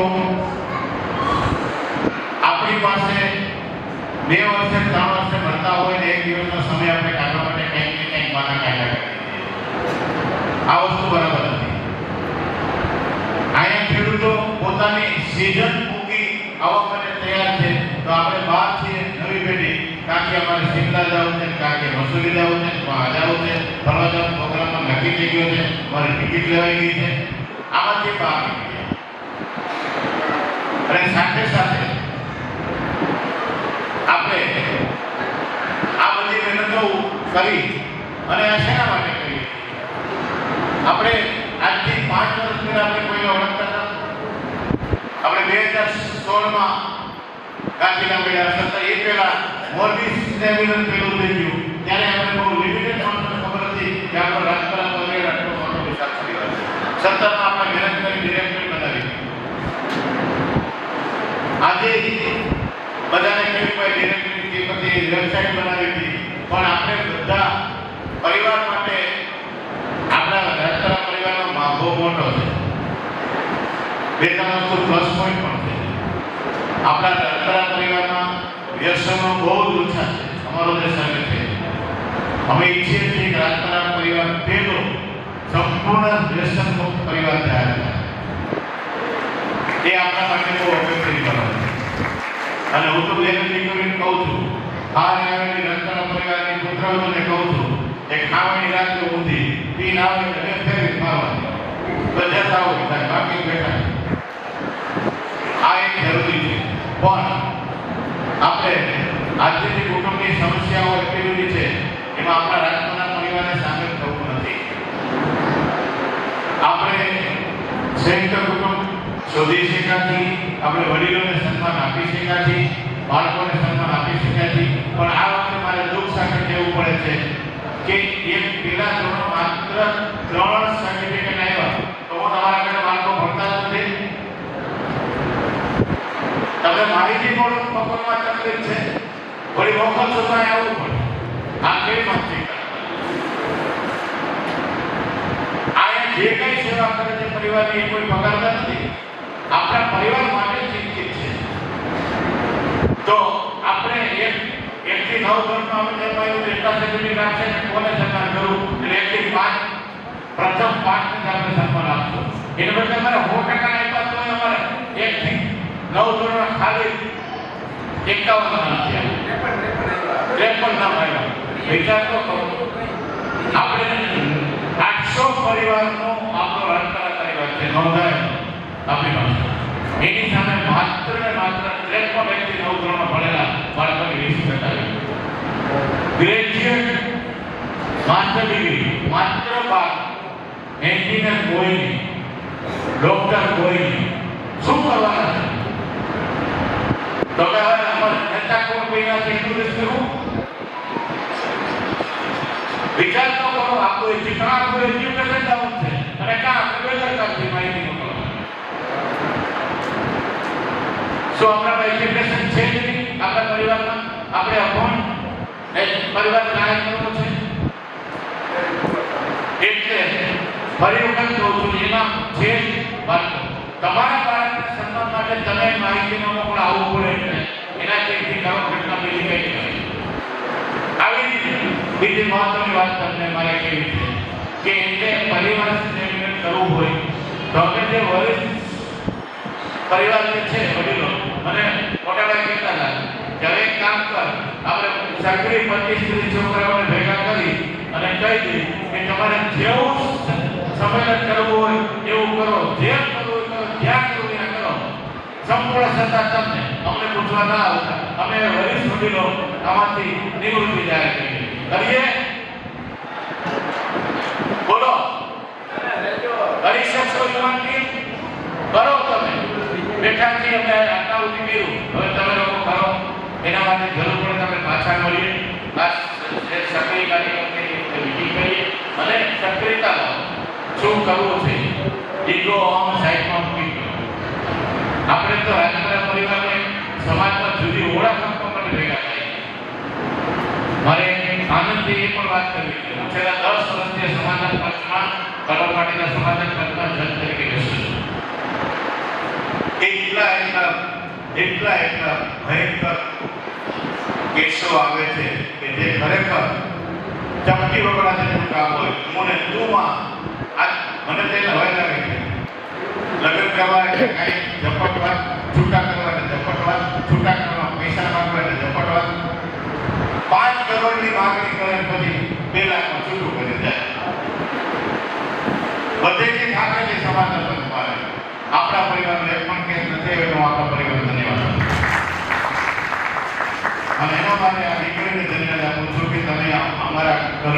આપણી પાસે 2 વર્ષે 3 વર્ષે ભણતા હોય ને એક દિવસનો સમય આપણે કાઢવા માટે કંઈક ને કંઈક બહાના કાઢ્યા કરીએ. આ વસ્તુ બરાબર નથી. અહીંયા ખેડૂતો પોતાની સિઝન મૂકી આવવા માટે તૈયાર છે, તો આપણે બહાર છીએ નવી પેઢી, કારણ કે અમારે શિમલા જવું છે, કારણ કે મસૂરી જવું છે, જવું છે, ફરવા જવાનું પ્રોગ્રામમાં નક્કી થઈ ગયો છે, મારી ટિકિટ લેવાઈ ગઈ છે, આમાંથી બહાર નીકળીએ. અને સાથે સાથે આપણે આ બધી મહેનતો કરી અને આ શેના માટે કરીએ? આપણે આજથી 5 વર્ષ પહેલા આપણે કોઈને ઓળખતા હતા. આપણે 2016માં ગાંધીના મેળા હતા, એ પહેલા મોરબી સેમિનાર પેલું થઈ ગયું, ત્યારે આપણે બહુ લિમિટેડ માણસોને ખબર હતી કે આપણો રાજકારણ વગેરે આટલો મોટો વિશાળ પરિવાર છે. 17માં આપણે મહેનત કરી ડિરેક્ટરી બનાવી. આજે બધાને કહ્યું ભાઈ ડિરેક્ટરી કે પછી વેબસાઇટ બનાવી હતી, પણ આપણે બધા પરિવાર માટે આપણા રાજકારણ પરિવારનો બહુ મોટો છે. 2-3 વસ્તુ પ્લસ પોઈન્ટ પણ છે. આપણા રાજકારણ પરિવારમાં વ્યસનો બહુ જ ઓછા છે. અમારો જે સર્વે છે, અમે ઈચ્છીએ છીએ કે રાજકારણ પરિવાર પહેલો સંપૂર્ણ વ્યસન મુક્ત પરિવાર તૈયાર થાય. એ આપણા માટે બહુ અગત્યની બાબત છે. અને હું તો બેનથી કરીને કહું છું, આ આવેલી રાજકારણ પરિવારની પુત્રોને કહું છું, એ ખાવાની રાત્રે ઊંધી પીને આવે એટલે ફેરવી મારવાની બધા હોય થાય, બાકી બેઠા. આ એક જરૂરી છે. પણ આપણે આજની કુટુંબની સમસ્યાઓ એટલી બધી છે, એમાં આપણા રાજકારણ પરિવારને સામેલ થવું નથી. આપણે સંયુક્ત કુટુંબ શોધી શક્યા છીએ, આપણે વડીલોને સન્માન આપી શક્યા છીએ, બાળકોને સન્માન આપી શક્યા છીએ. પણ આ વખતે મારે દુઃખ સાથે કહેવું પડે છે કે એક પેલા ધોરણ માત્ર 3 સર્ટિફિકેટ આવ્યા, તો હું તમારા ઘરે બાળકો ભણતા જ નથી. તમે માહિતી મોડો પકડવા તકલીફ છે, વળી મોકલ છતાં આવવું પડે. આ કેવી મસ્તી કરે? આ જે કઈ સેવા કરે છે પરિવારની, એ કોઈ પગારતા નથી, આપણા પરિવાર માટે ચિંતિત છે. તો આપણે એક થી 9 ધોરણમાં અમે જમાયું એટલા સર્ટિફિકેટ આપશે ને કોને સન્માન કરું, એટલે 1 થી 5 પ્રથમ 5 ને આપણે સન્માન આપશું. એને બદલે અમારે 100% આપ્યા તો અમારે 1 થી 9 ધોરણ ખાલી 51 નામ થયા, 53 નામ આવ્યા. વિચાર તો કરો, આપણે 800 પરિવારનો આપણો રાજકારણ પરિવાર છે નોંધાયેલો આપણી પાસે. એની સામે માત્ર ને માત્ર 53 થી 9 ધોરણમાં ભણેલા બાળકોની 20% ગ્રેજ્યુએટ માસ્ટર ડિગ્રી માત્ર 12, એન્જિનિયર કોઈ નહીં, ડોક્ટર કોઈ નહીં. શું કરવાના છે? તો કે હવે અમારે નેતા કોણ પૈના છે એટલું જ કરવું? વિચાર તો કરો. આપણું એજ્યુકેશન ડાઉન છે અને કાં આપણે બેદરકારી માહિતી મોકલવા. શું આપણા એજ્યુકેશન છે જ નહીં આપણા પરિવારમાં? આપણે અભણ પરિવાર લાયક કરવો છે. એટલે ફરી વખત કહું છું, એમાં જે બાળકો તમારા બાળકને સન્માન માટે તમે માહિતીનો મોકળ આવવું પડે, એટલે એનાથી કરો ઘટના બીજી કઈ નહીં. આવી બીજી મહત્વની વાત તમને મારે કહેવી છે કે એટલે પરિવાર સેમિનાર કરવું હોય તો અમે જે વરિષ્ઠ પરિવાર જે છે વડીલો અને મોટાભાઈ કહેતા હતા કે હવે એક કામ કર, આપણે સક્રિય 25-30 છોકરાઓને ભેગા કરી અને કહી દઈએ કે તમારે જેવું સંમેલન કરવું હોય એવું કરો, જેમ કરવું હોય કરો, જ્યાં કરવું ત્યાં કરો. સંપૂર્ણ સત્તા તમને, અમને પૂછવા ના આવતા. અમે વરિષ્ઠ વડીલો આમાંથી નિવૃત્તિ જાહેર કરીએ. બોલો, કરી શકશો યુવાન ટીમ? કરો તમે. બેઠા છીએ, અમે આટલા સુધી કર્યું, હવે તમે લોકો કરો. એના માટે જરૂર પડે તમે પાછા મળીએ, સક્રિય કાર્યક્રમની મીટિંગ કરીએ અને સક્રિયતા લાવો. શું કરવું છે ઈગો આમ સાઈડમાં મૂકી દો. આપણે તો રાજપરા પરિવારને સમાજમાં જુદી ઓળખ આપવા માટે ભેગા થાય. મારે આનંદથી એ પણ વાત કરવી છે. હું છેલ્લા 10 વર્ષથી સમાધાન પક્ષમાં કલાપાટીના સમાધાન પક્ષમાં જજ તરીકે બેસું છું. એટલા ભયંકર કેસો આવે છે કે જે ખરેખર ચપટી વગડા જેવું કામ હોય. મને તુંમાં મને તે ભય લાગે છે. લગ્ન કરવા એટલે કાંઈ ઝપટવા, છૂટા કરવા એટલે ઝપટવા, છૂટા કરવા પૈસા માંગવા એટલે ઝપટવા. 5 કરોડની માંગણી કરે પછી 2 લાખમાં છૂટું કરી જાય. બધેથી થાકેલી સમાધાન નથી મારે. આપણા પરિવારનો એક પણ કેસ નથી એનો આપણા પરિવાર ધન્યવાદ આપું. અને એના માટે આ દીકરીને ધન્યવાદ આપું છું કે તમે અમારા ઘર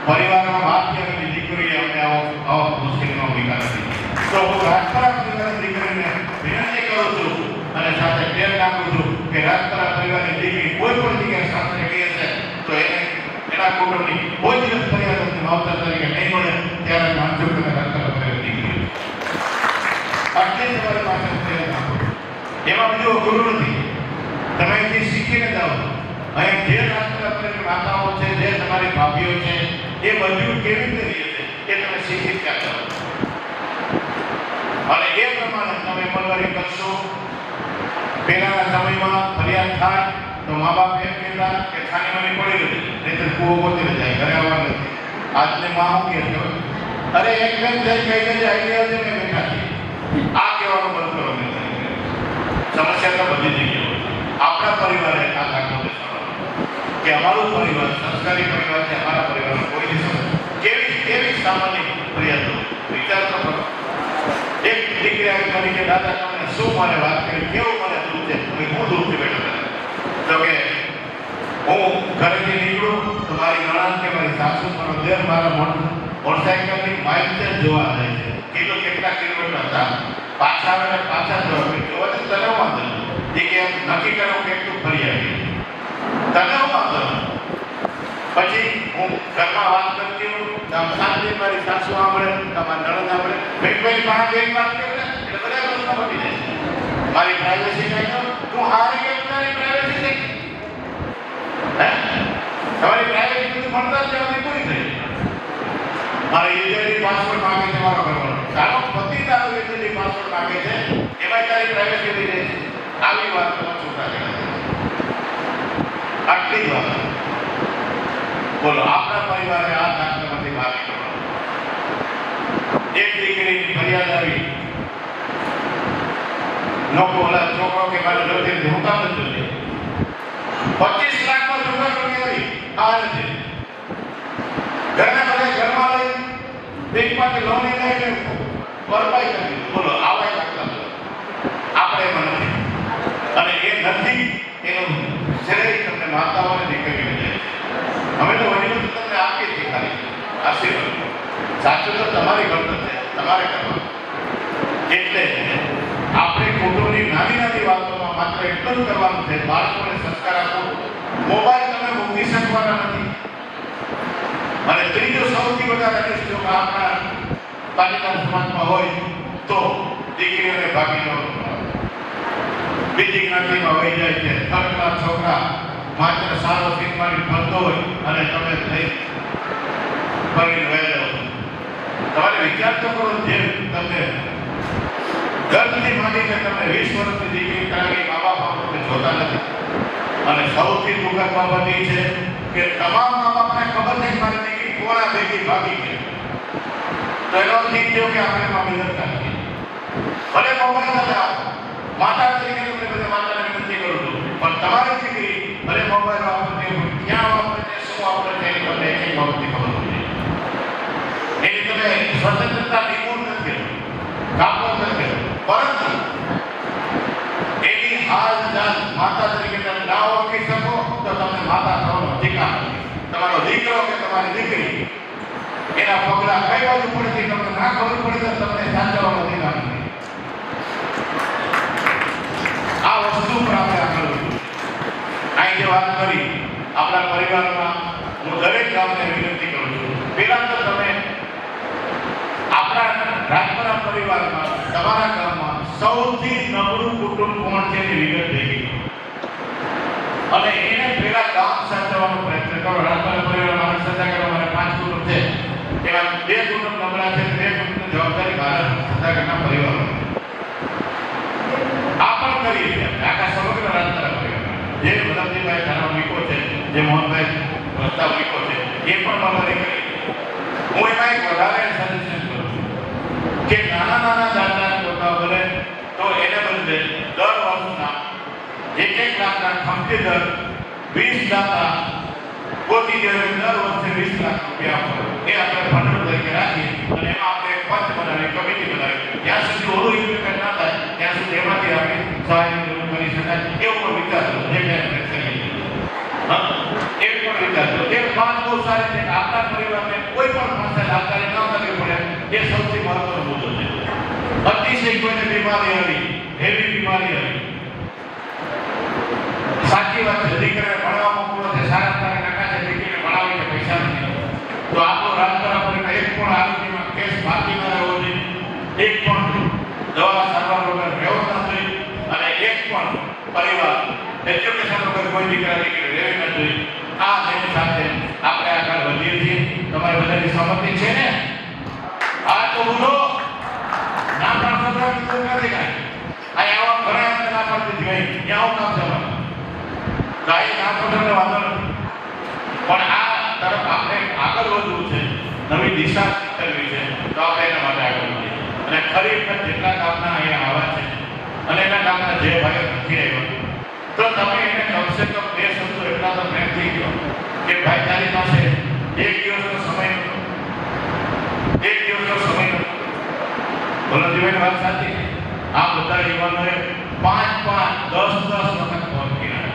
પરિવારમાં વાત કરેલી દીકરીએ અમને આવો મુશ્કેલીનો વિકાસ કરી. તો હું રાજપરા પરિવારની દીકરીને વિનંતી કરું છું અને સાથે ટેર નાખું છું કે રાજપરા પરિવારની દીકરી કોઈ પણ જગ્યાએ શાસ્ત્રે કહે છે તો એને એના કુટુંબની કોઈ દિવસ પરિવારની માવતર તરીકે નહીં મળે ત્યારે માનજો કે રાજપરા પરિવારની દીકરી આટલી તમારી પાસે ટેર નાખો. એમાં બીજું ગુરુ નથી. તમે અહીંથી શીખીને જાઓ. અહીં જે રાજપરા પરિવારની માતાઓ છે, જે તમારી ભાભીઓ છે, એ બધું કેવી રીતે રહે છે એ તમે શીખી ત્યાં જાઓ અને એ પ્રમાણે તમે મનવરી કરશો. પહેલાના સમયમાં ફરિયાદ થાય તો મા બાપ એમ કહેતા કે છાની માની પડી ગઈ નહીં તો કૂવો ગોતી જાય, ઘરે આવવા નથી. આજની મા શું કહે છે? અરે એક બેન જઈ કહી ગઈ આઈડિયા છે મેં બેઠા છીએ. આ કહેવાનું બંધ કરો. સમસ્યા તો બધી જગ્યાએ આપણા પરિવારે આ દાખલો બેસાડવાનો કે અમારું પરિવાર સંસ્કારી પરિવાર છે. અમારા પરિવારમાં કોઈ સમસ્યા કેવી સામાન્ય ફરિયાદ વિચાર તો કરો. એક દીકરી આવી કરી કે દાદા તમને શું મારે વાત કરી, કેવું મને દુઃખ છે, તમે હું દુઃખથી બેઠો તો કે હું ઘરેથી નીકળું તો મારી નણંદ કે મારી સાસુ મારો દેર મારા મોટરસાઇકલની માઇલેજ જોવા જાય છે. કેટલા કિલોમીટર હતા, પાછા આવે પાછા જોવા તને વાંધો એ કે નક્કી કરો કેટલું ફરી આવી તને વાંધો. પછી હું ઘરમાં વાત કરતી હોઉં શાંતિ મારી સાસુ સાંભળે, તમારી નણંદ સાંભળે, ભાઈ પાંચ એક વાત કરે એટલે બધા વસ્તુ પતી જાય. મારી પ્રાઇવેસી નહીં તું હારી કે તારી પ્રાઇવેસી નહીં તમારી પ્રાઇવેસી બધું ભણતા જવાની પૂરી થઈ. મારે યુઝરલી પાસવર્ડ માંગે છે મારો ઘરવાળો. તારો પતિ તારો યુઝરલી પાસવર્ડ માંગે છે એમાં તારી પ્રાઇવેસી થઈ જાય છે. આવી વાત તમે છૂટા કરે આટલી જ વાત. બોલો આપણા પરિવારે આ દાખલામાંથી બહાર નીકળવાનું. એક દીકરીની ફરિયાદ આવી નોકો ઓલા છોકરો કે મારે જોતી હું કામ જ જોતી 25 લાખનો છોકરો આવી આ નથી ઘરના બધા ઘરમાં લઈ બેંકમાંથી લોન લઈને ભરપાઈ કરી. બોલો આવા દાખલા આપણે એમાં નથી અને એ નથી એનું શ્રેય તમને માતાઓને દીકરીને જાય. અમે તો વડીલો તમને આપીએ છીએ ખાલી આશીર્વાદ. સાચું તો તમારી ગણતર છે, તમારે કરવાનું. એટલે આપણે કુટુંબની નાની વાતોમાં માત્ર એટલું જ કરવાનું છે બાળકોને સંસ્કાર આપો. મોબાઈલ તમે મૂકી શકવાના નથી. અને ત્રીજો સૌથી વધારે જો આપણા પાટીદાર સમાજમાં હોય તો દીકરીઓને ભાગીનો બીજી જ્ઞાતિમાં વહી જાય છે. ઘરના છોકરા માત્ર સારો શીખવાની ફરતો હોય અને તમે થઈ ફરીને વહી જાઓ. તમારે વિચાર તો કરો જેમ તમને ગર્ભથી માંડીને તમને 20 વર્ષની દીકરી કરાવી મા બાપ આપણને જોતા નથી. અને સૌથી દુઃખદ બાબત એ છે કે તમામ મા બાપને ખબર છે કે મારી દીકરી કોના ભેગી ભાગી છે તો એનો અર્થ એ થયો કે આપણે એમાં બેદરકાર છીએ. ભલે મોબાઈલ સાથે આવો માતા તરીકે તમને બધા માતાને વિનંતી કરું છું પણ તમારી દીકરી ભલે મોબાઈલ વાપરતી હોય ક્યાં વાપરે છે શું વાપરે છે એની તમને એક બાબતની ખબર હોવી જોઈએ. એની તમે સ્વતંત્રતા નિમૂળ નથી કાપો નથી પરંતુ એની હાલ ચાલ માતા તરીકે તમે ના ઓળખી શકો તો તમને માતા થવાનો અધિકાર નથી. તમારો દીકરો કે તમારી દીકરી એના પગલા કઈ બાજુ પડતી તમને ના ખબર પડે તો તમને સાચવવાનો અધિકાર નથી. આ વસ્તુ પર આપણે આગળ વધવું. અહીં જે વાત કરી આપણા પરિવારમાં હું દરેક ગામને વિનંતી કરું છું પહેલા તો તમે આપણા પરિવારમાં તમારા ગામમાં સૌથી નબળું કુટુંબ કોણ છે એની વિગત થઈ ગઈ અને એને પેલા ગામ સાચવવાનો પ્રયત્ન કરો. રાજપરા પરિવાર મારા સત્તા કરવા મારે 5 કુટુંબ છે, એમાં 2 કુટુંબ નબળા છે, 2 કુટુંબની જવાબદારી મારા સત્તાના પરિવારો આ પણ કરી છે. આખા સમગ્ર રાજપરા પરિવાર જે વલ્લભજીભાઈ ધારાવ મીકો છે, જે મોહનભાઈ પ્રસ્તાવ મીકો છે, એ પણ બાબતે કરી. હું એમાં એક વધારે સજેશન કરું છું કે નાના દાદા છોકરાઓ બને તો એને બદલે દર વર્ષના 1 લાખના ખંભે દર 20 દાતા ગોતી દેવે દર વર્ષે 20 લાખ રૂપિયા આપો. એ આપણે ફંડ તરીકે રાખીએ અને એમાં આપણે એક પંચ બનાવી, કમિટી બનાવી. જ્યાં સુધી ઓલું ઇમ્પ્લિમેન્ટ ના થાય ત્યાં સુધી એમાંથી આપણે સહાયની જરૂર કરી શકાય એવું પણ વિચાર કરો. જે કંઈ આપણે કરીએ એ પણ વિચાર કરો. એ વાત બહુ સારી છે કે આપણા પરિવારને કોઈ પણ પાસે લાચારી ન કરવી પડે એ સૌથી મહત્વનો મુદ્દો છે. અતિશય કોઈને બીમારી આવી, હેવી બીમારી આવી, સાચી વાત છે, દીકરીને ભણવા મોકલો છે, સારા ટકા છે, દીકરીને ભણાવીને પૈસા નથી, તો આપણો રાજપરા પરિવાર એક પણ આરોગ્યમાં કેસ બાકી ન રહેવો જોઈએ, એક પણ દવા સારવાર વગર રહેવો ન જોઈએ અને એક પણ પરિવાર એજ્યુકેશન વગર કોઈ દીકરી રહેવી ન જોઈએ. આ તેની સાથે આપણે આગળ વધીએ છીએ. તમારી બધાની સંમતિ છે ને? આ તો બોલો ના પણ છોકરા નથી કાંઈ. આ આવા ઘણા ના પડતી ગઈ ત્યાં કામ છે ગાય ના પડે વાંધો નથી, પણ આ તરફ આપણે આગળ વધવું છે, નવી દિશા કરવી છે, તો આપણે એના માટે આગળ વધીએ. અને ખરેખર જેટલા ગામના અહીંયા આવ્યા છે અને એના ગામના જે ભાઈઓ નથી આવ્યા તો તમે એને કમસે કમ 2 શબ્દો એટલા તો પ્રેમ થઈ ગયો કે ભાઈ તારી પાસે 1 દિવસનો સમય નતો, 1 દિવસનો સમય નતો. બોલો જીવન વાત સાચી. આ બધા યુવાનોએ 5-5, 10-10 વખત ફોન કર્યા.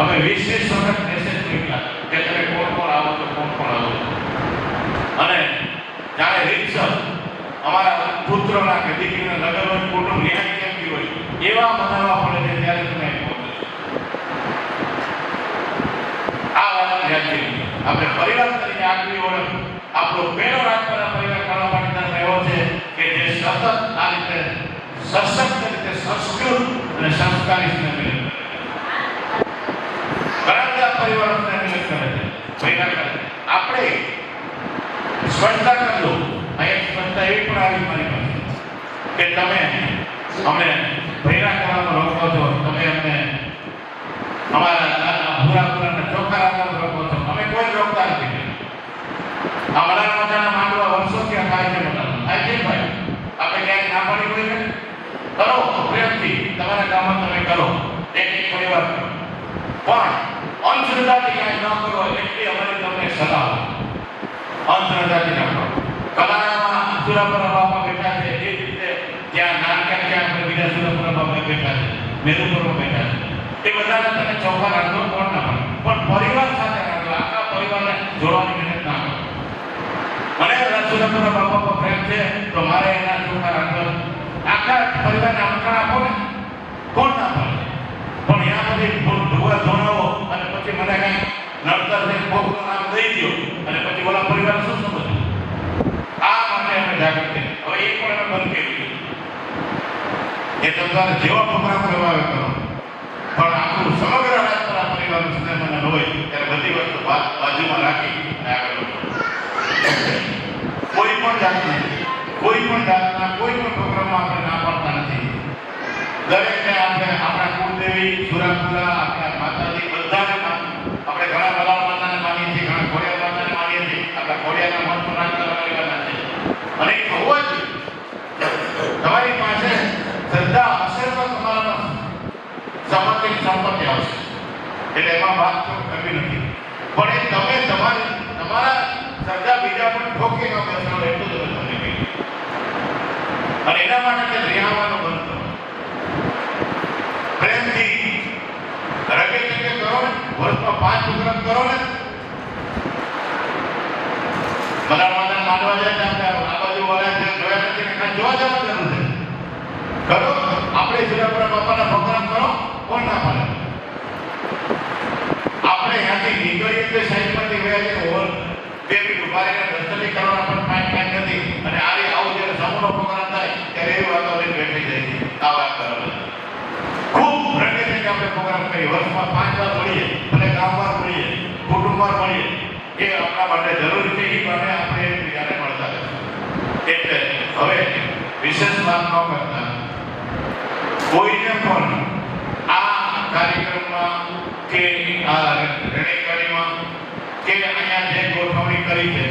અમે 20-20 વખત મેસેજ મોકલ્યા કે તમે કોણ આવો છો, કોણ આવો છો. અને જ્યારે રીતસર અમારા પુત્રોના કે દીકરીના લગ્ન હોય, કુટુંબ નિહાળી કેમથી હોય એવા મનાવવા પડે છે ત્યારે તમે આ વાત યાદ કરી. આપણે પરિવાર તરીકે આગળ ઓળખ આપણો પહેલો રાજપરા પરિવાર કરવા માટે એવો છે કે જે સતત આ રીતે સશક્ત રીતે સંસ્કૃત અને સંસ્કારી રીતે મિલન કરે છે. ઘણા બધા પરિવારો મિલન કરે છે, ભેગા કરે છે. આપણે સ્પષ્ટતા કરી દો. અહીંયા સ્પષ્ટતા એવી પણ આવી મારી પાસે કે તમે અમને ભેગા કરવામાં રોકો છો, તમે અમને અમારા ભૂરા ચોખ્ખા રાખવામાં રોકો છો. અમે કોઈ રોકતા નથી. આ મલાના મજાના માંડવા વર્ષોથી થાય છે, થાય છે ભાઈ. આપણે ક્યાંય ના પડી હોય ને કરો પ્રેમથી તમારા ગામમાં તમે કરો, એક પરિવાર કરો, પણ અંધશ્રદ્ધાથી કાંઈ ન કરો એટલી અમારી તમને સલાહ. અંધશ્રદ્ધાથી ન કરો. કલામાં સુરાપુરા બાપા બેઠા છે, એ જ રીતે ત્યાં નાનકા ત્યાં આપણે બીજા સુરાપુરા બાપા બેઠા છે, મેરુપુરમાં બેઠા છે. એ બધાને તમે ચોખ્ખા રાખો, કોણ ના પડે, પણ પરિવાર સાથે રાખો. આખા પરિવારને જોડવાની મહેનત ના કરો. મને સુરાપુરા બાપા પર પ્રેમ છે તો મારે એના ચોખ્ખા રાખવા, આખા પરિવારને આમંત્રણ આપો ને, કોણ ના પડે. પણ ત્યાં પછી ભૂવા જોડાવો અને પછી મને કઈ નડતર છે ભોગનું નામ દઈ દો અને પછી ઓલા પરિવાર શું સમજવું. આ માટે અમે જાગૃત થઈ. હવે એ પણ અમે બંધ કરી એ તમારે જેવા પ્રોગ્રામ કરવા કરો, પણ આપણું સમગ્ર રાજપરા પરિવારનું સિનેમાને હોય ત્યારે બધી વસ્તુ બાજુમાં રાખી અને આગળ વધો. કોઈ પણ જાતના કોઈ પણ પ્રોગ્રામમાં આપણે ના પાડતા નથી. દરેકને આપણે આપણા કુળદેવી સુરાપુરા, આપણા માતાજી બધાને આપણે ઘણા બધા માતાને માનીએ છીએ, ઘણા ખોડિયાર માતાને માનીએ છીએ. આપણા ખોડિયારના મઠ રાજપરા પરિવારના છે અને એ હોવો જ તમારી પાસે શ્રદ્ધા હશે તો તમારા સંપત્તિ આવશે. એટલે એમાં વાત કરવી નથી, પણ એ તમે તમારા શ્રદ્ધા બીજા પણ ઠોકી ન બેસાડો એટલું જ તમને કહી. અને એના માટે રિહાવાનું બંધ કરો. પ્રેમથી રગે ચગે કરો ને, વર્ષમાં 5 પ્રોગ્રામ કરો ને. બધા માતા માંડવા જાય આપણે આ બાજુ વાળા જે જોયા નથી ને જોવા જવા જરૂર છે. કરો આપણે સુરાપુરા બાપાના પ્રોગ્રામ કરો, કોણ ના પાડે. આપણે ત્યાંથી નીકળીએ તો સાઈડમાંથી ગયા છે ઓવર 2 મિનિટ ઉભા રહીને દર્શનની કરવાના પણ ટાઈમ નથી. અને આવું જ્યારે સમૂહનો પ્રોગ્રામ થાય વર્ષમાં 5 વાર મળીએ અને ગામવાર મળીએ, કુટુંબવાર મળીએ, એ આપણા માટે જરૂરી છે. એ બને આપણે એકબીજાને મળતા રહીશું. એટલે હવે વિશેષ વાત ન કરતા કોઈને પણ આ કાર્યક્રમમાં કે આ રણેકારીમાં કે અહીંયા જે ગોઠવણી કરી છે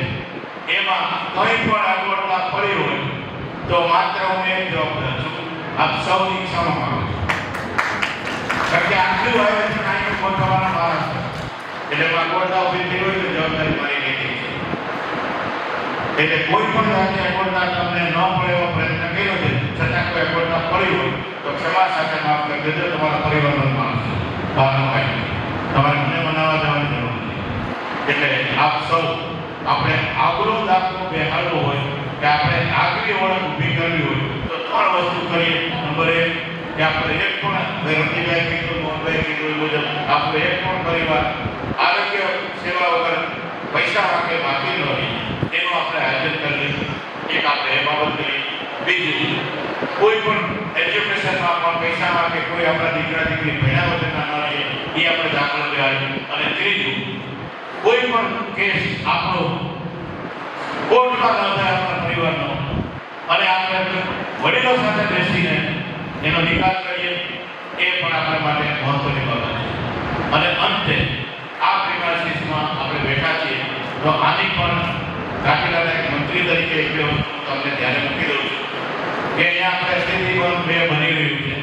એમાં કંઈ પણ અગવડતા પડી હોય તો માત્ર હું એક જવાબદાર છું. આપ સૌની ક્ષમા માંગુ છું. કારણ કે આટલું આયોજન અહીં ગોઠવવાના મારા છે. એટલે અગવડતા ઉભી થઈ હોય તો જવાબદારી મારી નહીં છે. એટલે કોઈ પણ જાતની અગવડતા તમને ન પડે એવો પ્રયત્ન કર્યો છે, છતાં કોઈ અગવડતા પડી હોય તો ક્ષમા સાથે માફ કરી દેજો. તમારા પરિવારનો માણસ બહારનો કાંઈ તમારે મને મનાવવા જવાની જરૂર નથી. એટલે આપ સૌ આપણે આગલો દાખલો બેહાડવો હોય કે આપણે આગલી ઓળખ ઊભી કરવી હોય તો 3 વસ્તુ કરીએ. નંબર 1 કે આપણે એક પણ રમણીભાઈ કીધું, મોહનભાઈ કીધું મુજબ આપણો એક પણ પરિવાર આરોગ્ય સેવા વગર પૈસા માટે બાકી ન રહે એનું આપણે આયોજન કરીએ. એક આપણે એ બાબત કરીએ. બીજું, કોઈ પણ એજ્યુકેશનમાં પણ પૈસા માટે કોઈ આપણા દીકરા દીકરી ભણ્યા વગરના ન રહે એ આપણે દાખલો બેહાડીએ. અને ત્રીજું, કોઈ પણ કેસ આપણો કોર્ટમાં ન થાય આપણા પરિવારનો અને આપણે વડીલો સાથે બેસીને એનો નિકાલ કરીએ, એ પણ આપણા માટે મહત્વની બાબત છે. અને અંતે આ પ્રિમાઇસીસમાં આપણે બેઠા છીએ તો આની પણ કાઠીલાના એક મંત્રી તરીકે એક બે વસ્તુ તમને ધ્યાને મૂકી દઉં છું કે અહીંયા આપણે સ્થિતિબંધ 2 બની રહ્યું છે.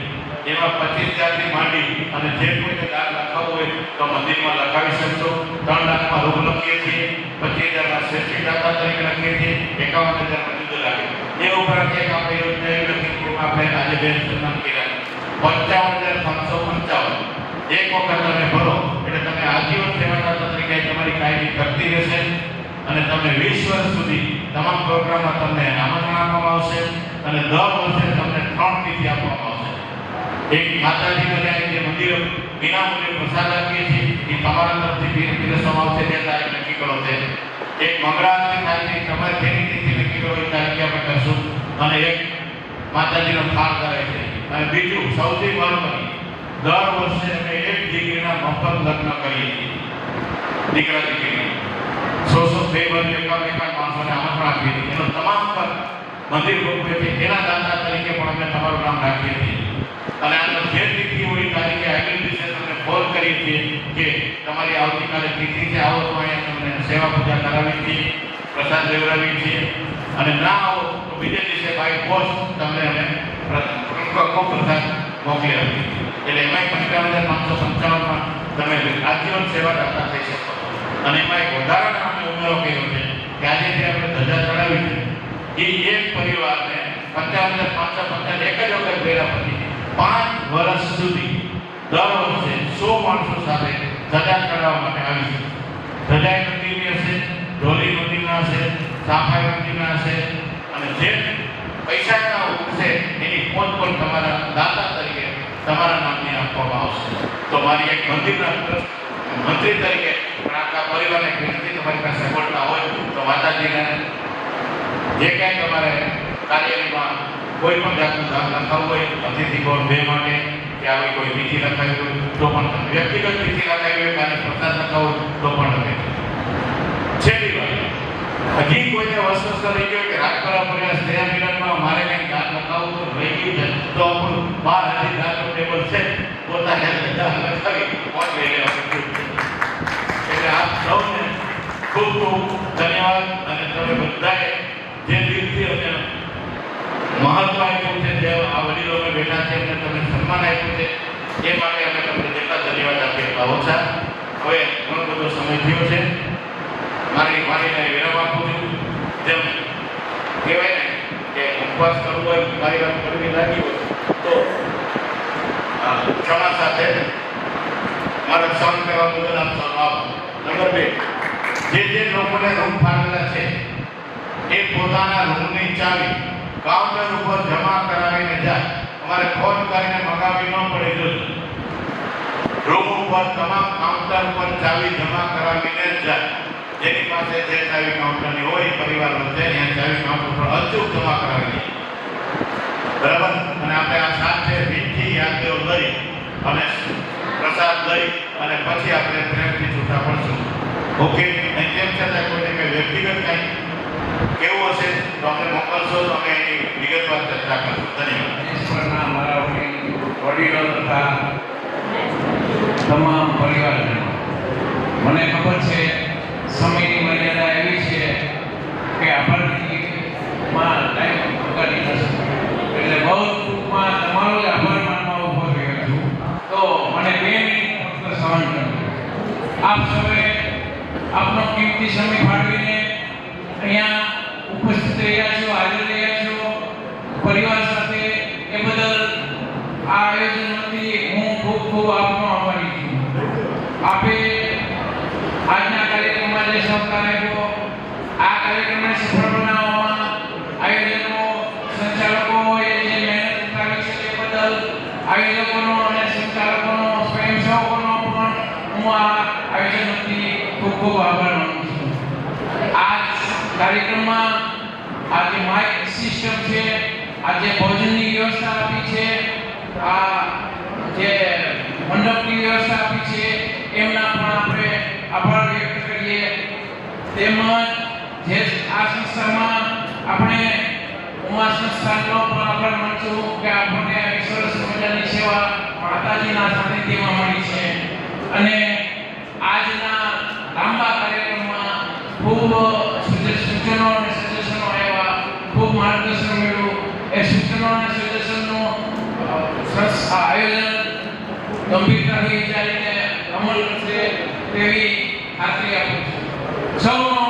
એમાં 25,000થી માંડી અને જે કોઈને દાન લખાવવું હોય તો મંદિરમાં લખાવી શકશો. 3 લાખમાં રૂપ લખીએ છીએ, 25,000માં શ્રેષ્ઠ દાતા તરીકે લખીએ છીએ, 51,000માં જુદો લાગે. એ ઉપરાંત એક આપણે યોજના એવી લખી કે આપણે આજે બેન સન્માન કર્યા 55,555. એક વખત તમે ભરો એટલે તમે આજીવન સેવાદાતા તરીકે તમારી કાયમી કરતી રહેશે અને તમને 20 વર્ષ સુધી તમામ પ્રોગ્રામમાં તમને આમંત્રણ આપવામાં આવશે અને દર વર્ષે તમને 3 તિથિ આપવામાં આવશે. એક માતાજીને ત્યાં જે મંદિર વિનામૂલ્યે પ્રસાદ આપીએ છીએ એ તમારા તરફથી પીરસવામાં આવશે, તે તારીખ નક્કી કરો છે. એક મંગળારતી થાય છે, તમારે જેની તિથિ નક્કી કરો એ તારીખે આપણે કરશું અને એક માતાજીનો થાળ ધરાય છે. અને બીજું સૌથી મહત્વનું, દર વર્ષે અમે એક દીકરીના મફત લગ્ન કરીએ છીએ. દીકરા દીકરી 100-200 માણસોને આમંત્રણ આપીએ છીએ. એનો તમામ ખર્ચ મંદિર ભોગવે છે. એના દાતા તરીકે પણ અમે તમારું નામ રાખીએ છીએ. અને આનો જે તિથિ હોય તારીખે આગળ દિવસે તમને ફોન કરીએ છીએ કે તમારી આવતીકાલે તિથિ છે, આવો તો અહીંયા તમને સેવા પૂજા કરાવીએ છીએ, પ્રસાદ લેવડાવીએ છીએ. અને ના આવો તો બીજે દિવસે બાય પોસ્ટ તમને અમે પ્રસાદ મોકલી આપીએ. એટલે એમાં 55,555માં તમે આજીવન સેવાદાતા થઈ શકો. અને એમાં એક વધારાનો અમે ઉમેરો કર્યો છે કે આજે જે આપણે ધજા ચડાવી છે એ એક પરિવારને 55,555 એક જ વખત કર્યા પછી 5 વર્ષ સુધી દર વર્ષે 100 માણસો સાથે ધજા ચડાવવા માટે આવી છે. ધજા મંદિરની હશે, ઢોલી મંદિરના હશે, સાફાઈ મંદિરના હશે અને જે પૈસાના ઉઠશે એની પહોંચ પણ તમારા દાતા તરીકે તમારા નામની આપવામાં આવશે. તો મારી એક મંદિરના મંત્રી તરીકે આખા પરિવારને વિનંતી, તમારી પાસે સગવડતા હોય તો માતાજીને જે કાંઈ તમારે કાર્યમાં કોઈ પણ જાતનું દાન લખાવવું હોય, અતિથિ ગૌણ 2 માટે કે આવી કોઈ તિથિ લખાવી હોય તો પણ તમે, વ્યક્તિગત તિથિ લખાવી હોય અને પ્રસાદ લખાવો તો પણ તમે. છેલ્લી વાત, હજી કોઈને વસ્તુ રહી ગયો કે રાજપરા પરિવાર સ્નેહ મિલનમાં મારે કંઈક દાન લખાવવું તો રહી ગયું છે તો આપણું 12 દાનનું ટેબલ છે, પોતાને દાન લખાવી પહોંચ લઈ લેવાનું. એટલે આપ સૌને ખૂબ ખૂબ ધન્યવાદ. અને તમે બધાએ જે દિલથી અમે મહત્વ આપ્યું છે, જે આ વડીલોને બેઠા છે એમને તમે સન્માન આપ્યું છે એ માટે અમે તમને જેટલા ધન્યવાદ આપીએ એટલા ઓછા. હવે ઘણો બધો સમય થયો છે, મારી વાણીને વિરામ આપું છું. જેમ કહેવાય ને કે ઉપવાસ કરવો હોય, મારી વાત કરવી લાગી હોય તો ક્ષમા સાથે મારા સહન કરવા બદલ આપ સૌનો આભાર. નંબર 2, જે લોકોને રૂમ ફાળવેલા છે એ પોતાના રૂમની ચાવી કાઉન્ટર ઉપર જમા કરાવીને જાય. અમારે ફોન કરીને મંગાવી ન પડે. જોજો રૂમ ઉપર તમામ કાઉન્ટર પર ચાવી જમા કરાવીને જ જાય. જેની પાસે જે ચાવી કાઉન્ટરની હોય પરિવાર વચ્ચે ત્યાં ચાવી કાઉન્ટર પર અચૂક જમા કરાવી દે. બરાબર. અને આપણે આ સાથે મીઠી યાદો લઈ અને પ્રસાદ લઈ ઓકે અને તેમ છતાં કોઈને કંઈ વ્યક્તિગત કંઈ કેવું હશે તો અમને મોકલશો તો અમે એની વિગતવાર ચર્ચા કરશું. ધન્યવાદ. ઈશ્વરના મારા વડીલો તથા તમામ પરિવારજનો, મને ખબર છે સમયની મર્યાદા એવી છે કે આભારમાં ટાઈમ પકડી નથી, એટલે બહુ ટૂંકમાં તમારો જ આભાર માનવા ઉભો રહ્યો છું. તો મને 2 મિનિટ ફક્ત સહન કરજો. આપ સૌએ આપનો કિંમતી સમય ફાળવીને અહીંયા ઉપસ્થિત રહ્યા છો, હાજર રહ્યા છો પરિવાર સાથે, એ બદલ આ આયોજનથી હું ખૂબ ખૂબ આપનો આભારી છું. આપે આજના કાર્યક્રમમાં જે સહકાર આપ્યો, આ કાર્યક્રમને સફળ બનાવવામાં આયોજકો સંચાલકોએ જે મહેનત ઉઠાવી છે તે બદલ આયોજકોનો અને સંચાલકોનો સ્વયંસેવકોનો પણ હું આ આયોજનથી ખૂબ ખૂબ આભાર માનું છું. આ કાર્યક્રમમાં આ જે માઇક સિસ્ટમ છે, આ જે ભોજનની વ્યવસ્થા આપી છે, આ જે મંડપની વ્યવસ્થા આપી છે, એમના પણ આપણે આભાર વ્યક્ત કરીએ. તેમજ જે આ સંસ્થામાં આપણે ઉમા સંસ્થાનનો પણ આભાર માનું છું કે આપણને સરસ મજાની સેવા માતાજીના સાનિધ્યમાં મળી છે. અને આજના લાંબા કાર્યક્રમમાં ખૂબ સૂચનો અને સજેશનો આવ્યા, ખૂબ માર્ગદર્શન મળ્યું. એ સૂચનો અને સજેશનનું આયોજન ગંભીરતાથી વિચારીને અમલ કરશે તેવી ખાતરી આપું છું. સૌનો